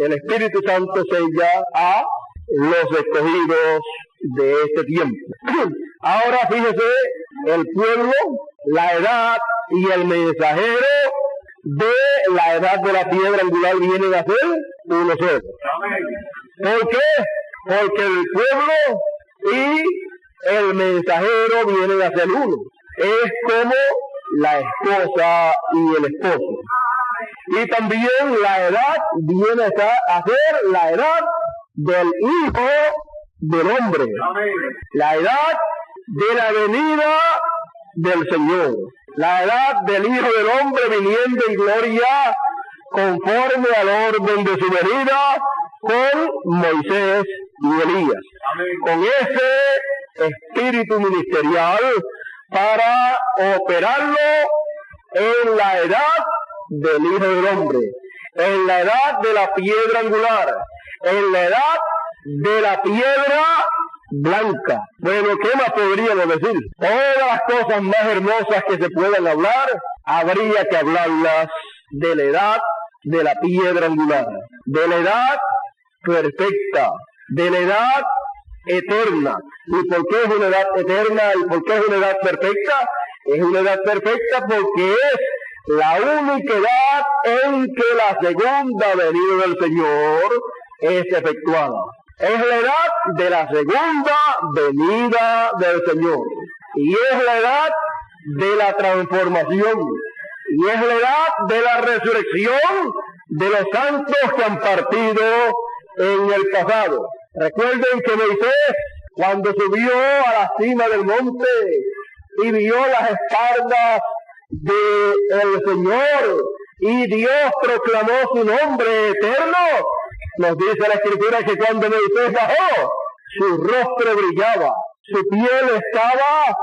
el Espíritu Santo sella a los escogidos de este tiempo. Ahora fíjese, el pueblo, la edad y el mensajero de la edad de la piedra angular vienen a ser uno solo. ¿Por qué? Porque el pueblo y el mensajero vienen a ser uno. Es como la esposa y el esposo. Y también la edad viene a ser la edad del Hijo del Hombre. La edad de la venida del Señor. La edad del Hijo del Hombre viniendo en gloria conforme al orden de su venida con Moisés y Elías. Con ese espíritu ministerial para operarlo en la edad del Hijo del Hombre, en la edad de la piedra angular, en la edad de la piedra blanca. Bueno, ¿qué más podríamos decir? Todas las cosas más hermosas que se puedan hablar, habría que hablarlas de la edad de la piedra angular, de la edad perfecta, de la edad eterna. ¿Y por qué es una edad eterna y por qué es una edad perfecta? Es una edad perfecta porque es la única edad en que la segunda venida del Señor es efectuada. Es la edad de la segunda venida del Señor. Y es la edad de la transformación. Y es la edad de la resurrección de los santos que han partido en el pasado. Recuerden que Moisés, cuando subió a la cima del monte y vio las espaldas del Señor y Dios proclamó su nombre eterno, nos dice la Escritura que cuando Moisés bajó, su rostro brillaba, su piel estaba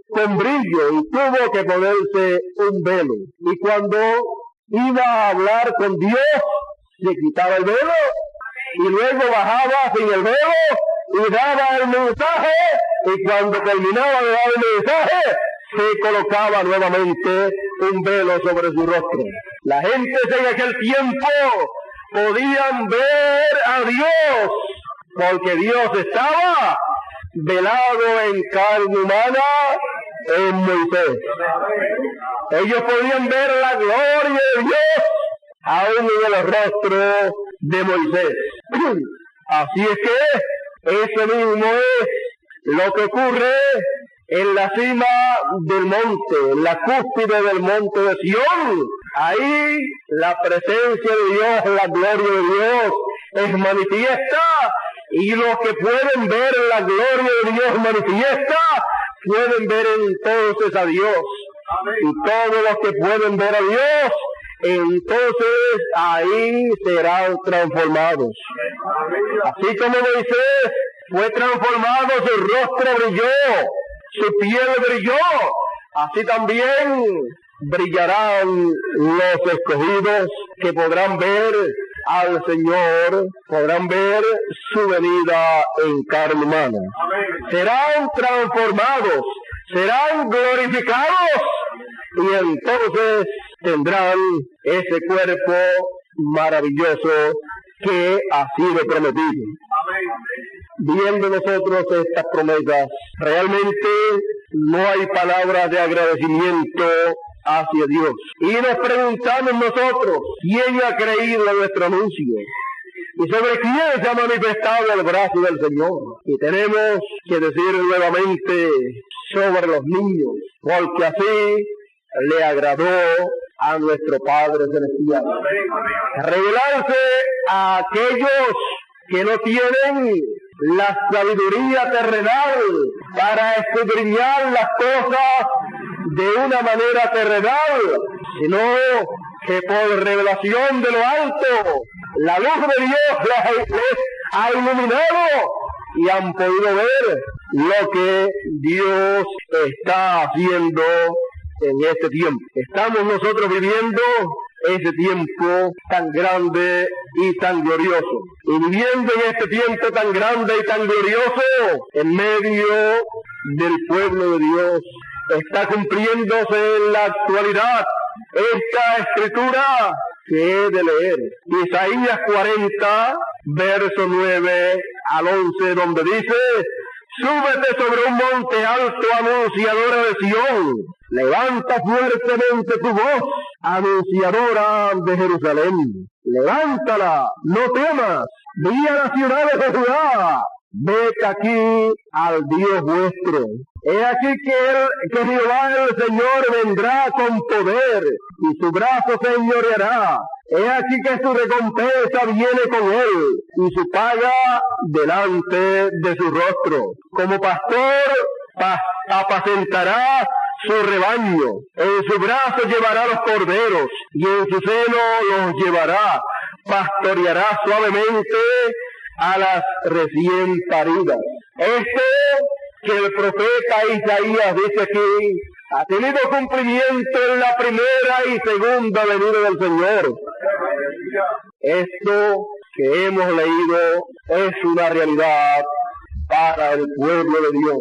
con brillo y tuvo que ponerse un velo. Y cuando iba a hablar con Dios, se quitaba el velo y luego bajaba sin el velo y daba el mensaje, y cuando terminaba de dar el mensaje, se colocaba nuevamente un velo sobre su rostro. La gente en aquel tiempo podían ver a Dios, porque Dios estaba velado en carne humana en Moisés. Ellos podían ver la gloria de Dios aún en el rostro de Moisés. Así es que eso mismo es lo que ocurre en la cima del monte, en la cúspide del monte de Sión. Ahí la presencia de Dios, la gloria de Dios es manifiesta, y los que pueden ver la gloria de Dios manifiesta, pueden ver entonces a Dios. Y todos los que pueden ver a Dios, entonces ahí serán transformados. Así como Moisés fue transformado, su rostro brilló, su piel brilló, así también brillarán los escogidos que podrán ver al Señor, podrán ver su venida en carne humana. Serán transformados, serán glorificados, y entonces tendrán ese cuerpo maravilloso que ha sido prometido. Viendo nosotros estas promesas, realmente no hay palabras de agradecimiento hacia Dios. Y nos preguntamos nosotros, ¿quién ha creído en nuestro anuncio? ¿Y sobre quién se ha manifestado el brazo del Señor? Y tenemos que decir nuevamente sobre los niños, porque así le agradó a nuestro Padre Celestial. Revelarse a aquellos que no tienen la sabiduría terrenal para escudriñar las cosas de una manera terrenal, sino que por revelación de lo alto, la luz de Dios les ha iluminado y han podido ver lo que Dios está haciendo en este tiempo. Estamos nosotros viviendo ese tiempo tan grande y tan glorioso. Y viviendo en este tiempo tan grande y tan glorioso, en medio del pueblo de Dios, está cumpliéndose en la actualidad esta escritura que he de leer. Isaías 40, verso 9 al 11, donde dice: súbete sobre un monte alto, anunciadora de Sión. Levanta fuertemente tu voz, anunciadora de Jerusalén. Levántala, no temas. Di a las ciudades de Judá: ved aquí al Dios vuestro. He aquí que Jehová el Señor vendrá con poder, y su brazo señoreará. He aquí que su recompensa viene con él, y su paga delante de su rostro. Como pastor apacentará su rebaño, en su brazo llevará los corderos, y en su seno los llevará. Pastoreará suavemente a las recién paridas. Esto que el profeta Isaías dice aquí ha tenido cumplimiento en la primera y segunda venida del Señor. Esto que hemos leído es una realidad para el pueblo de Dios.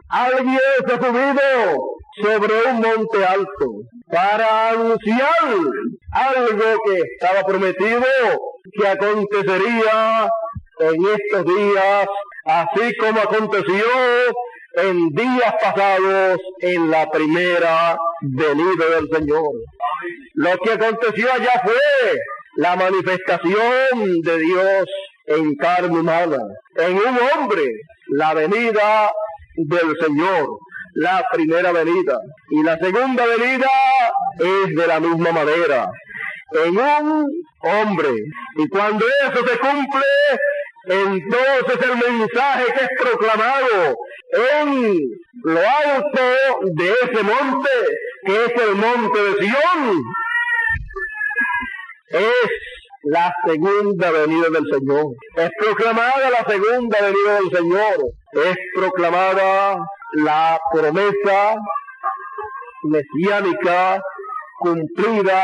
Alguien se ha subido sobre un monte alto para anunciar algo que estaba prometido que acontecería en estos días así como aconteció en días pasados en la primera venida del Señor. Lo que aconteció allá fue la manifestación de Dios en carne humana, en un hombre, la venida del Señor, la primera venida. Y la segunda venida es de la misma manera, en un hombre. Y cuando eso se cumple, entonces el mensaje que es proclamado en lo alto de ese monte, que es el monte de Sión, es la segunda venida del Señor. Es proclamada la segunda venida del Señor. Es proclamada la promesa mesiánica cumplida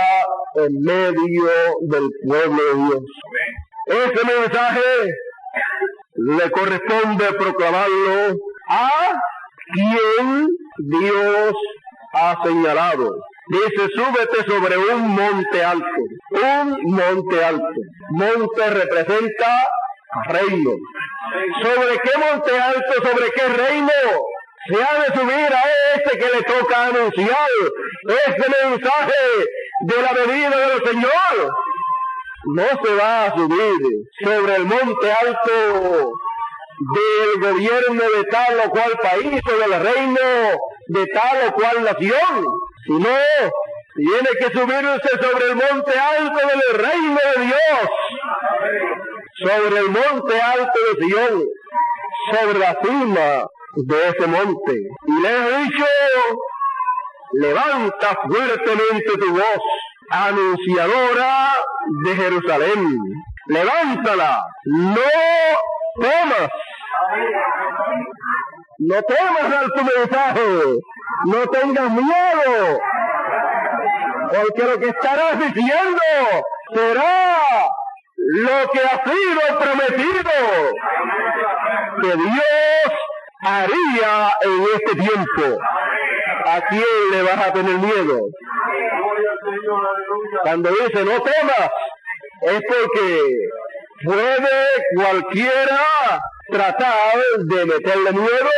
en medio del pueblo de Dios. Ese mensaje le corresponde proclamarlo a quien Dios ha señalado. Dice, súbete sobre un monte alto. Un monte alto. Monte representa reino. ¿Sobre qué monte alto? ¿Sobre qué reino? Se ha de subir a ese que le toca anunciar ese mensaje de la venida del Señor. No se va a subir sobre el monte alto del gobierno de tal o cual país o del reino de tal o cual nación, sino tiene que subirse sobre el monte alto del reino de Dios, sobre el monte alto de Sion, sobre la cima de ese monte. Y le he dicho, levanta fuertemente tu voz, anunciadora de Jerusalén. Levántala, no temas. No temas dar tu mensaje, no tengas miedo, porque lo que estarás diciendo será lo que ha sido prometido, que Dios haría en este tiempo. ¿A quién le vas a tener miedo? Cuando dice no temas, es porque puede cualquiera tratar de meterle miedo.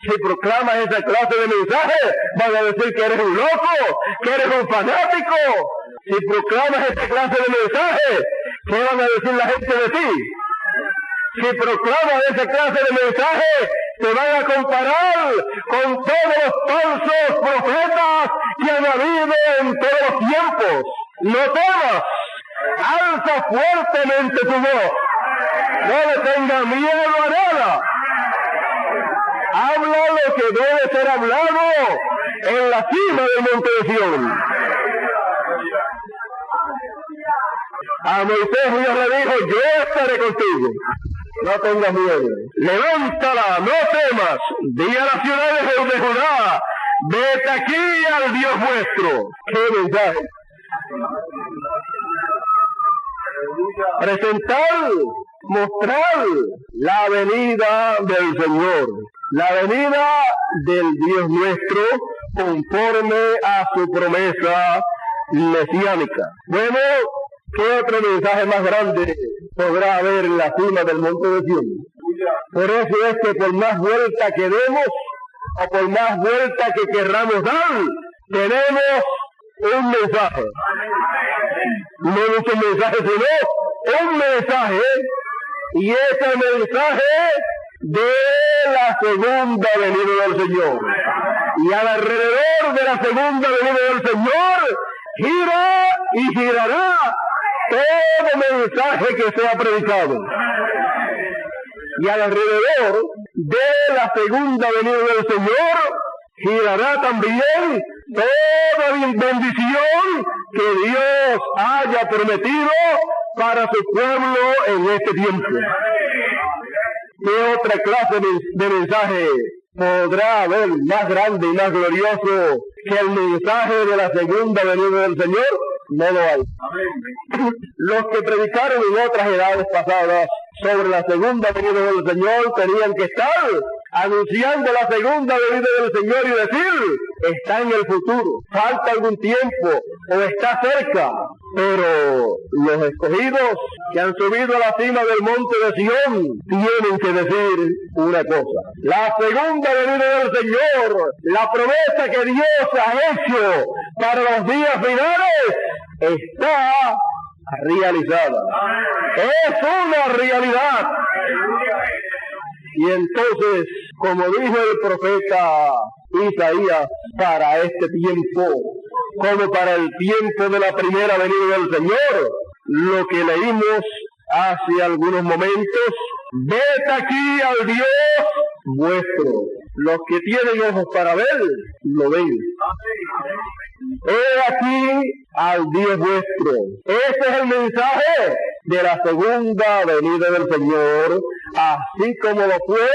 Si proclamas esa clase de mensaje, van a decir que eres un loco, que eres un fanático. Si proclamas esa clase de mensaje, ¿qué van a decir la gente de ti? Si proclamas esa clase de mensaje, te van a comparar con todos los falsos profetas que han habido en todos los tiempos. No temas, alza fuertemente tu voz, no le tengas miedo a nada. Habla lo que debe ser hablado en la cima del monte de Sión. A Moisés Dios le dijo, yo estaré contigo, no tengas miedo. Levántala, no temas, di a las ciudades de Judá, vete aquí al Dios vuestro. ¡Qué mensaje! Presentar, mostrar la venida del Señor, la venida del Dios nuestro conforme a su promesa mesiánica. Bueno, ¿qué otro mensaje más grande podrá haber en la cima del monte de Sión? Por eso es que por más vuelta que demos, o por más vuelta que querramos dar, tenemos un mensaje. No muchos mensajes, sino un mensaje, y ese mensaje de la segunda venida del Señor. Y alrededor de la segunda venida del Señor, gira y girará todo mensaje que sea predicado. Y alrededor de la segunda venida del Señor, girará también toda bendición que Dios haya prometido para su pueblo en este tiempo. ¿Qué otra clase de mensaje podrá haber más grande y más glorioso que el mensaje de la segunda venida del Señor? No lo hay. Los que predicaron en otras edades pasadas sobre la segunda venida del Señor tenían que estar anunciando la segunda venida del Señor y decir, está en el futuro, falta algún tiempo, o está cerca, pero los escogidos que han subido a la cima del monte de Sión tienen que decir una cosa: la segunda venida del Señor, la promesa que Dios ha hecho para los días finales, está realizada. Es una realidad. Y entonces, como dijo el profeta Isaías, para este tiempo, como para el tiempo de la primera venida del Señor, lo que leímos hace algunos momentos: ved aquí al Dios vuestro. Los que tienen ojos para ver, lo ven. He aquí al Dios vuestro. Ese es el mensaje de la segunda venida del Señor, así como lo fue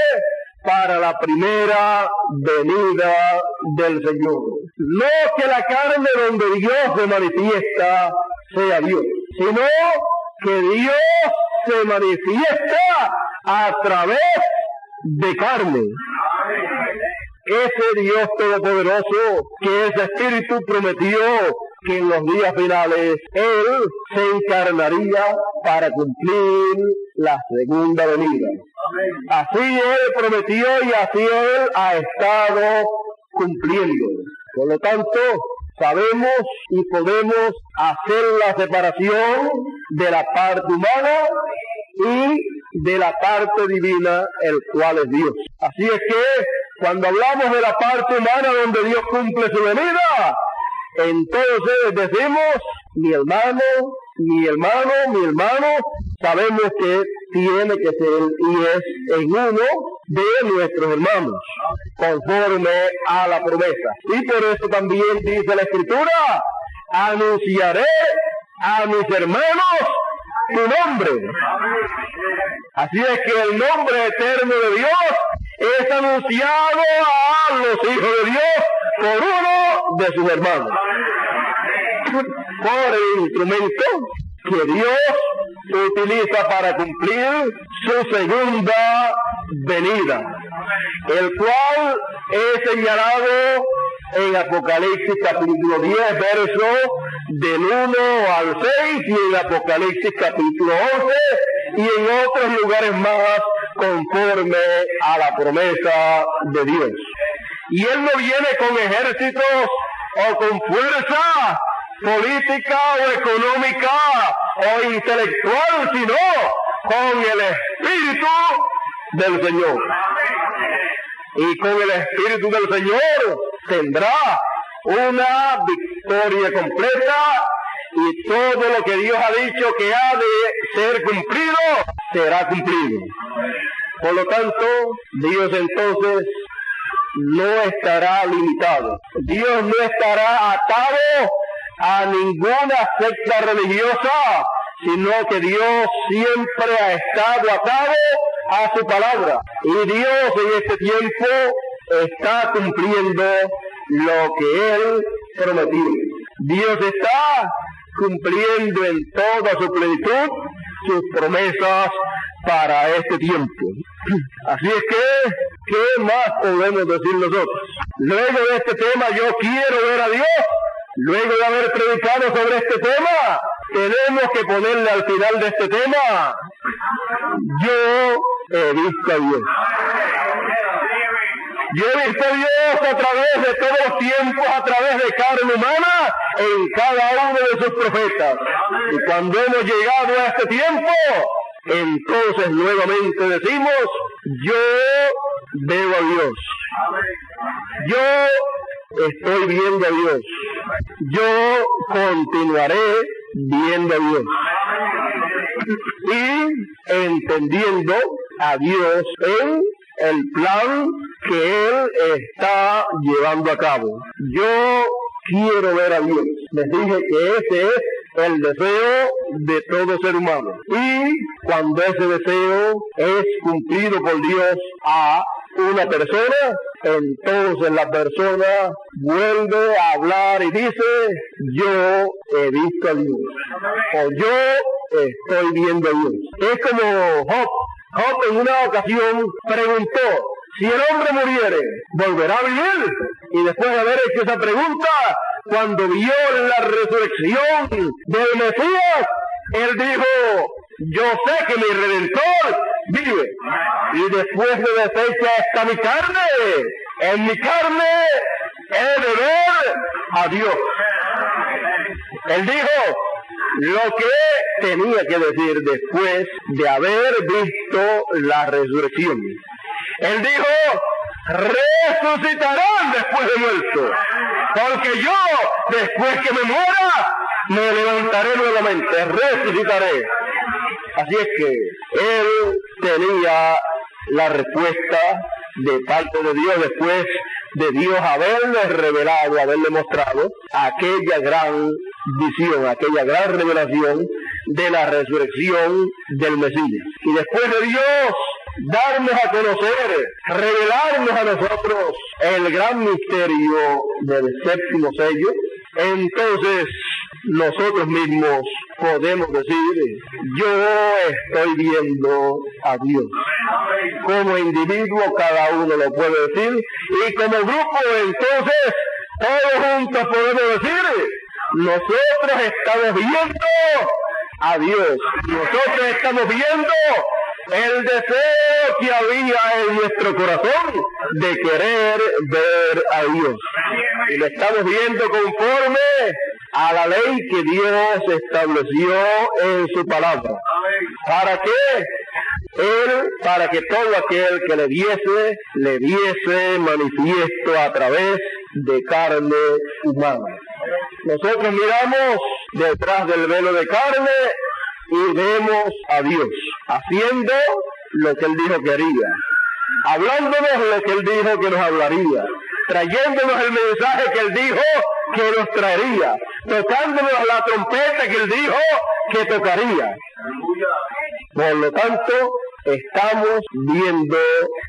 para la primera venida del Señor. No que la carne donde Dios se manifiesta sea Dios, sino que Dios se manifiesta a través de carne. Ese Dios todopoderoso, que ese Espíritu prometió que en los días finales Él se encarnaría para cumplir la segunda venida. Así Él prometió y así Él ha estado cumpliendo. Por lo tanto, sabemos y podemos hacer la separación de la parte humana y de la parte divina, el cual es Dios. Así es que cuando hablamos de la parte humana donde Dios cumple su venida, entonces decimos mi hermano, sabemos que tiene que ser y es en uno de nuestros hermanos, conforme a la promesa. Y por eso también dice la Escritura: anunciaré a mis hermanos tu nombre. Así es que el nombre eterno de Dios es anunciado a los hijos de Dios por uno de sus hermanos, por el instrumento que Dios utiliza para cumplir su segunda venida, el cual es señalado en Apocalipsis capítulo 10, versos del 1 al 6, y en Apocalipsis capítulo 11, y en otros lugares más, conforme a la promesa de Dios. Y Él no viene con ejércitos o con fuerza política o económica o intelectual, sino con el Espíritu del Señor. Y con el Espíritu del Señor tendrá una victoria completa, y todo lo que Dios ha dicho que ha de ser cumplido, será cumplido. Por lo tanto, Dios entonces no estará limitado. Dios no estará atado a ninguna secta religiosa, sino que Dios siempre ha estado atado a su palabra. Y Dios en este tiempo está cumpliendo lo que Él prometió. Dios está cumpliendo en toda su plenitud sus promesas para este tiempo. Así es que, ¿qué más podemos decir nosotros? Luego de este tema, yo quiero ver a Dios. Luego de haber predicado sobre este tema, tenemos que ponerle al final de este tema: yo he visto a Dios. Yo he visto a Dios a través de todos los tiempos, a través de carne humana, en cada uno de sus profetas. Y cuando hemos llegado a este tiempo, entonces nuevamente decimos: yo veo a Dios. Yo estoy viendo a Dios. Yo continuaré viendo a Dios. Y entendiendo a Dios en el plan que Él está llevando a cabo. Yo quiero ver a Dios. Les dije que ese es el deseo de todo ser humano. Y cuando ese deseo es cumplido por Dios a una persona, entonces la persona vuelve a hablar y dice: yo he visto a Dios, o yo estoy viendo a Dios. Es como Job. Job en una ocasión preguntó: si el hombre muriere, ¿volverá a vivir? Y después de haber hecho esa pregunta, cuando vio la resurrección del Mesías, él dijo, yo sé que mi Redentor vive. Y después de deshecha está mi carne. En mi carne he de ver a Dios. Él dijo lo que tenía que decir después de haber visto la resurrección. Él dijo, resucitarán después de muerto, porque yo, después que me muera, me levantaré nuevamente, resucitaré. Así es que él tenía la respuesta de parte de Dios después de Dios haberle revelado, haberle mostrado aquella gran visión, aquella gran revelación de la resurrección del Mesías. Y después de Dios darnos a conocer, revelarnos a nosotros el gran misterio del séptimo sello, entonces nosotros mismos podemos decir, yo estoy viendo a Dios. Como individuo cada uno lo puede decir, y como grupo entonces todos juntos podemos decir, nosotros estamos viendo a Dios. Nosotros estamos viendo el deseo que había en nuestro corazón de querer ver a Dios. Y lo estamos viendo conforme a la ley que Dios estableció en su palabra. ¿Para qué? Para que todo aquel que le diese manifiesto a través de carne humana. Nosotros miramos detrás del velo de carne y vemos a Dios haciendo lo que Él dijo que haría, hablándonos lo que Él dijo que nos hablaría, trayéndonos el mensaje que Él dijo que nos traería, tocándonos la trompeta que Él dijo que tocaría. Por lo tanto, estamos viendo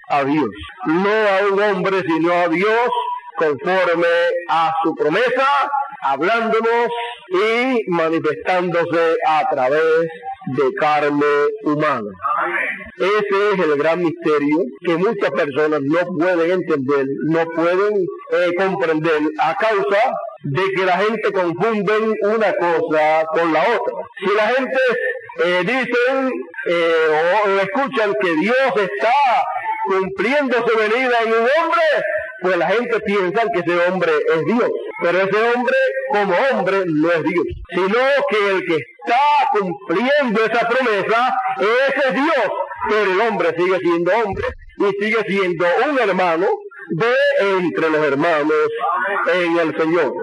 a Dios, no a un hombre, sino a Dios conforme a su promesa, hablándonos y manifestándose a través de carne humana. Ese es el gran misterio que muchas personas no pueden entender, no pueden comprender a causa de que la gente confunde una cosa con la otra. Si la gente dicen o escuchan que Dios está cumpliendo su venida en un hombre, pues la gente piensa que ese hombre es Dios, pero ese hombre como hombre no es Dios, sino que el que está cumpliendo esa promesa, ese es Dios, pero el hombre sigue siendo hombre y sigue siendo un hermano de entre los hermanos en el Señor.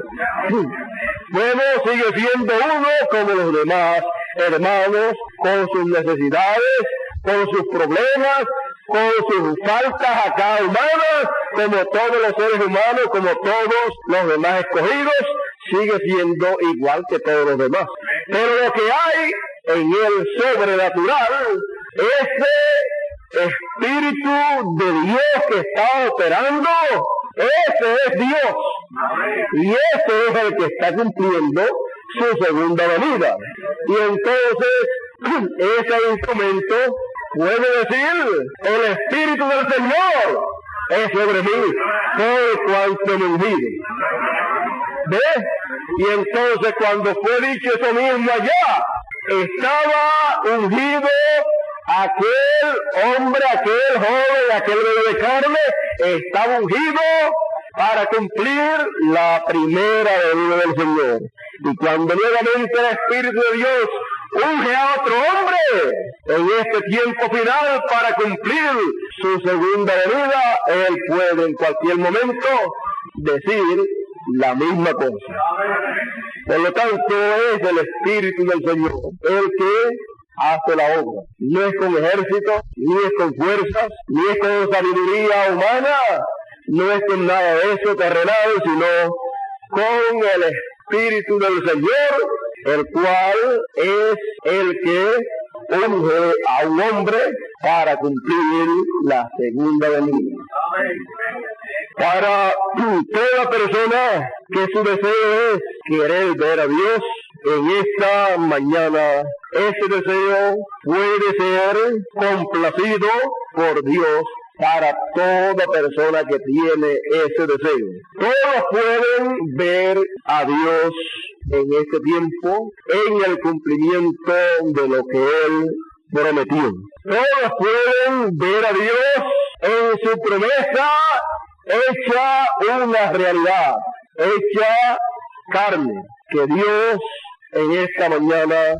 Bueno, sigue siendo uno como los demás hermanos, con sus necesidades, con sus problemas, con sus faltas acá humanas, como todos los seres humanos, como todos los demás escogidos, sigue siendo igual que todos los demás. Pero lo que hay en el sobrenatural, ese Espíritu de Dios que está operando, ese es Dios. Y ese es el que está cumpliendo su segunda venida. Y entonces, ese instrumento puede decir, el Espíritu del Señor es sobre mí, por cuanto me ungí. ¿Ves? Y entonces cuando fue dicho eso mismo allá, estaba ungido aquel hombre, aquel joven, aquel bebé de carne, estaba ungido para cumplir la primera venida del Señor. Y cuando nuevamente el Espíritu de Dios unge a otro hombre en este tiempo final para cumplir su segunda venida, él puede en cualquier momento decir la misma cosa. Por lo tanto, es el Espíritu del Señor el que hace la obra. No es con ejército, ni es con fuerzas, ni es con sabiduría humana, no es con nada de eso terrenal, sino con el Espíritu del Señor, el cual es el que unge a un hombre para cumplir la segunda venida. Para toda persona que su deseo es querer ver a Dios en esta mañana, ese deseo puede ser complacido por Dios para toda persona que tiene ese deseo. Todos pueden ver a Dios en este tiempo, en el cumplimiento de lo que Él prometió. Todos pueden ver a Dios en su promesa hecha una realidad, hecha carne. Que Dios en esta mañana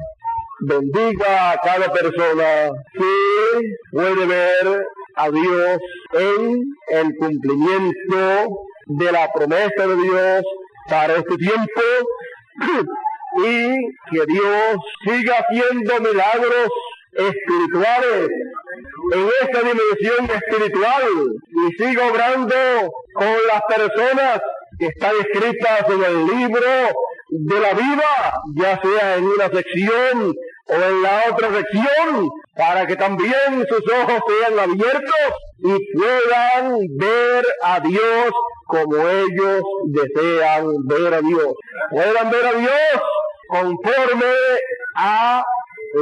bendiga a cada persona que puede ver a Dios en el cumplimiento de la promesa de Dios para este tiempo, y que Dios siga haciendo milagros espirituales en esta dimensión espiritual y siga obrando con las personas que están escritas en el libro de la vida, ya sea en una sección o en la otra sección, para que también sus ojos sean abiertos y puedan ver a Dios como ellos desean ver a Dios. Puedan ver a Dios conforme a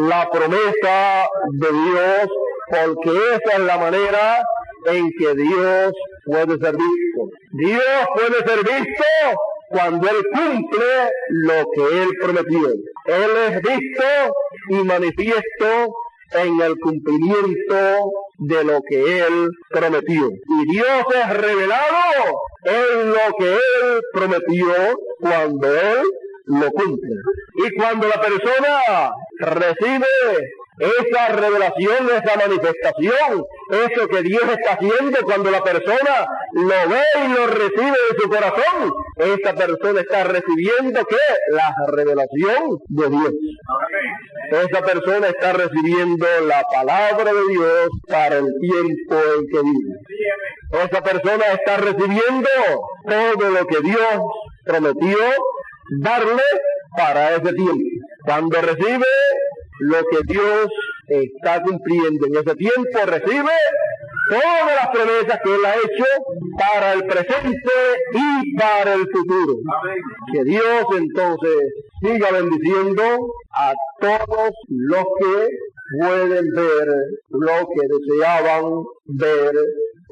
la promesa de Dios, porque esa es la manera en que Dios puede ser visto. Dios puede ser visto cuando Él cumple lo que Él prometió. Él es visto y manifiesto en el cumplimiento de lo que Él prometió. Y Dios es revelado en lo que Él prometió cuando Él lo cumple. Y cuando la persona recibe esa revelación, esa manifestación, eso que Dios está haciendo, cuando la persona lo ve y lo recibe en su corazón, esta persona está recibiendo ¿qué? La revelación de Dios. Esa persona está recibiendo la palabra de Dios para el tiempo en que vive. Esa persona está recibiendo todo lo que Dios prometió darle para ese tiempo. Cuando recibe lo que Dios está cumpliendo en ese tiempo, recibe todas las promesas que Él ha hecho para el presente y para el futuro. Que Dios entonces siga bendiciendo a todos los que pueden ver lo que deseaban ver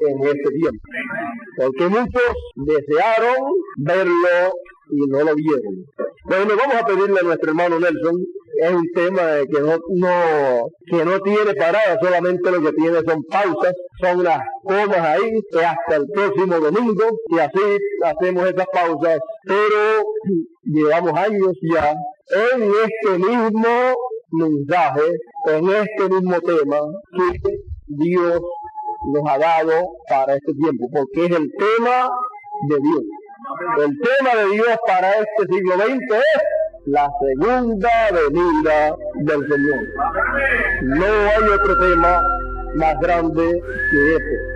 en este tiempo. Porque muchos desearon verlo y no lo vieron. Bueno, vamos a pedirle a nuestro hermano Nelson. Es un tema que no tiene parada, solamente lo que tiene son pausas, son las comas ahí, hasta el próximo domingo, y así hacemos esas pausas, pero llevamos años ya en este mismo mensaje, en este mismo tema que Dios nos ha dado para este tiempo, porque es el tema de Dios. El tema de Dios para este siglo XX es la segunda venida del Señor. No hay otro tema más grande que este.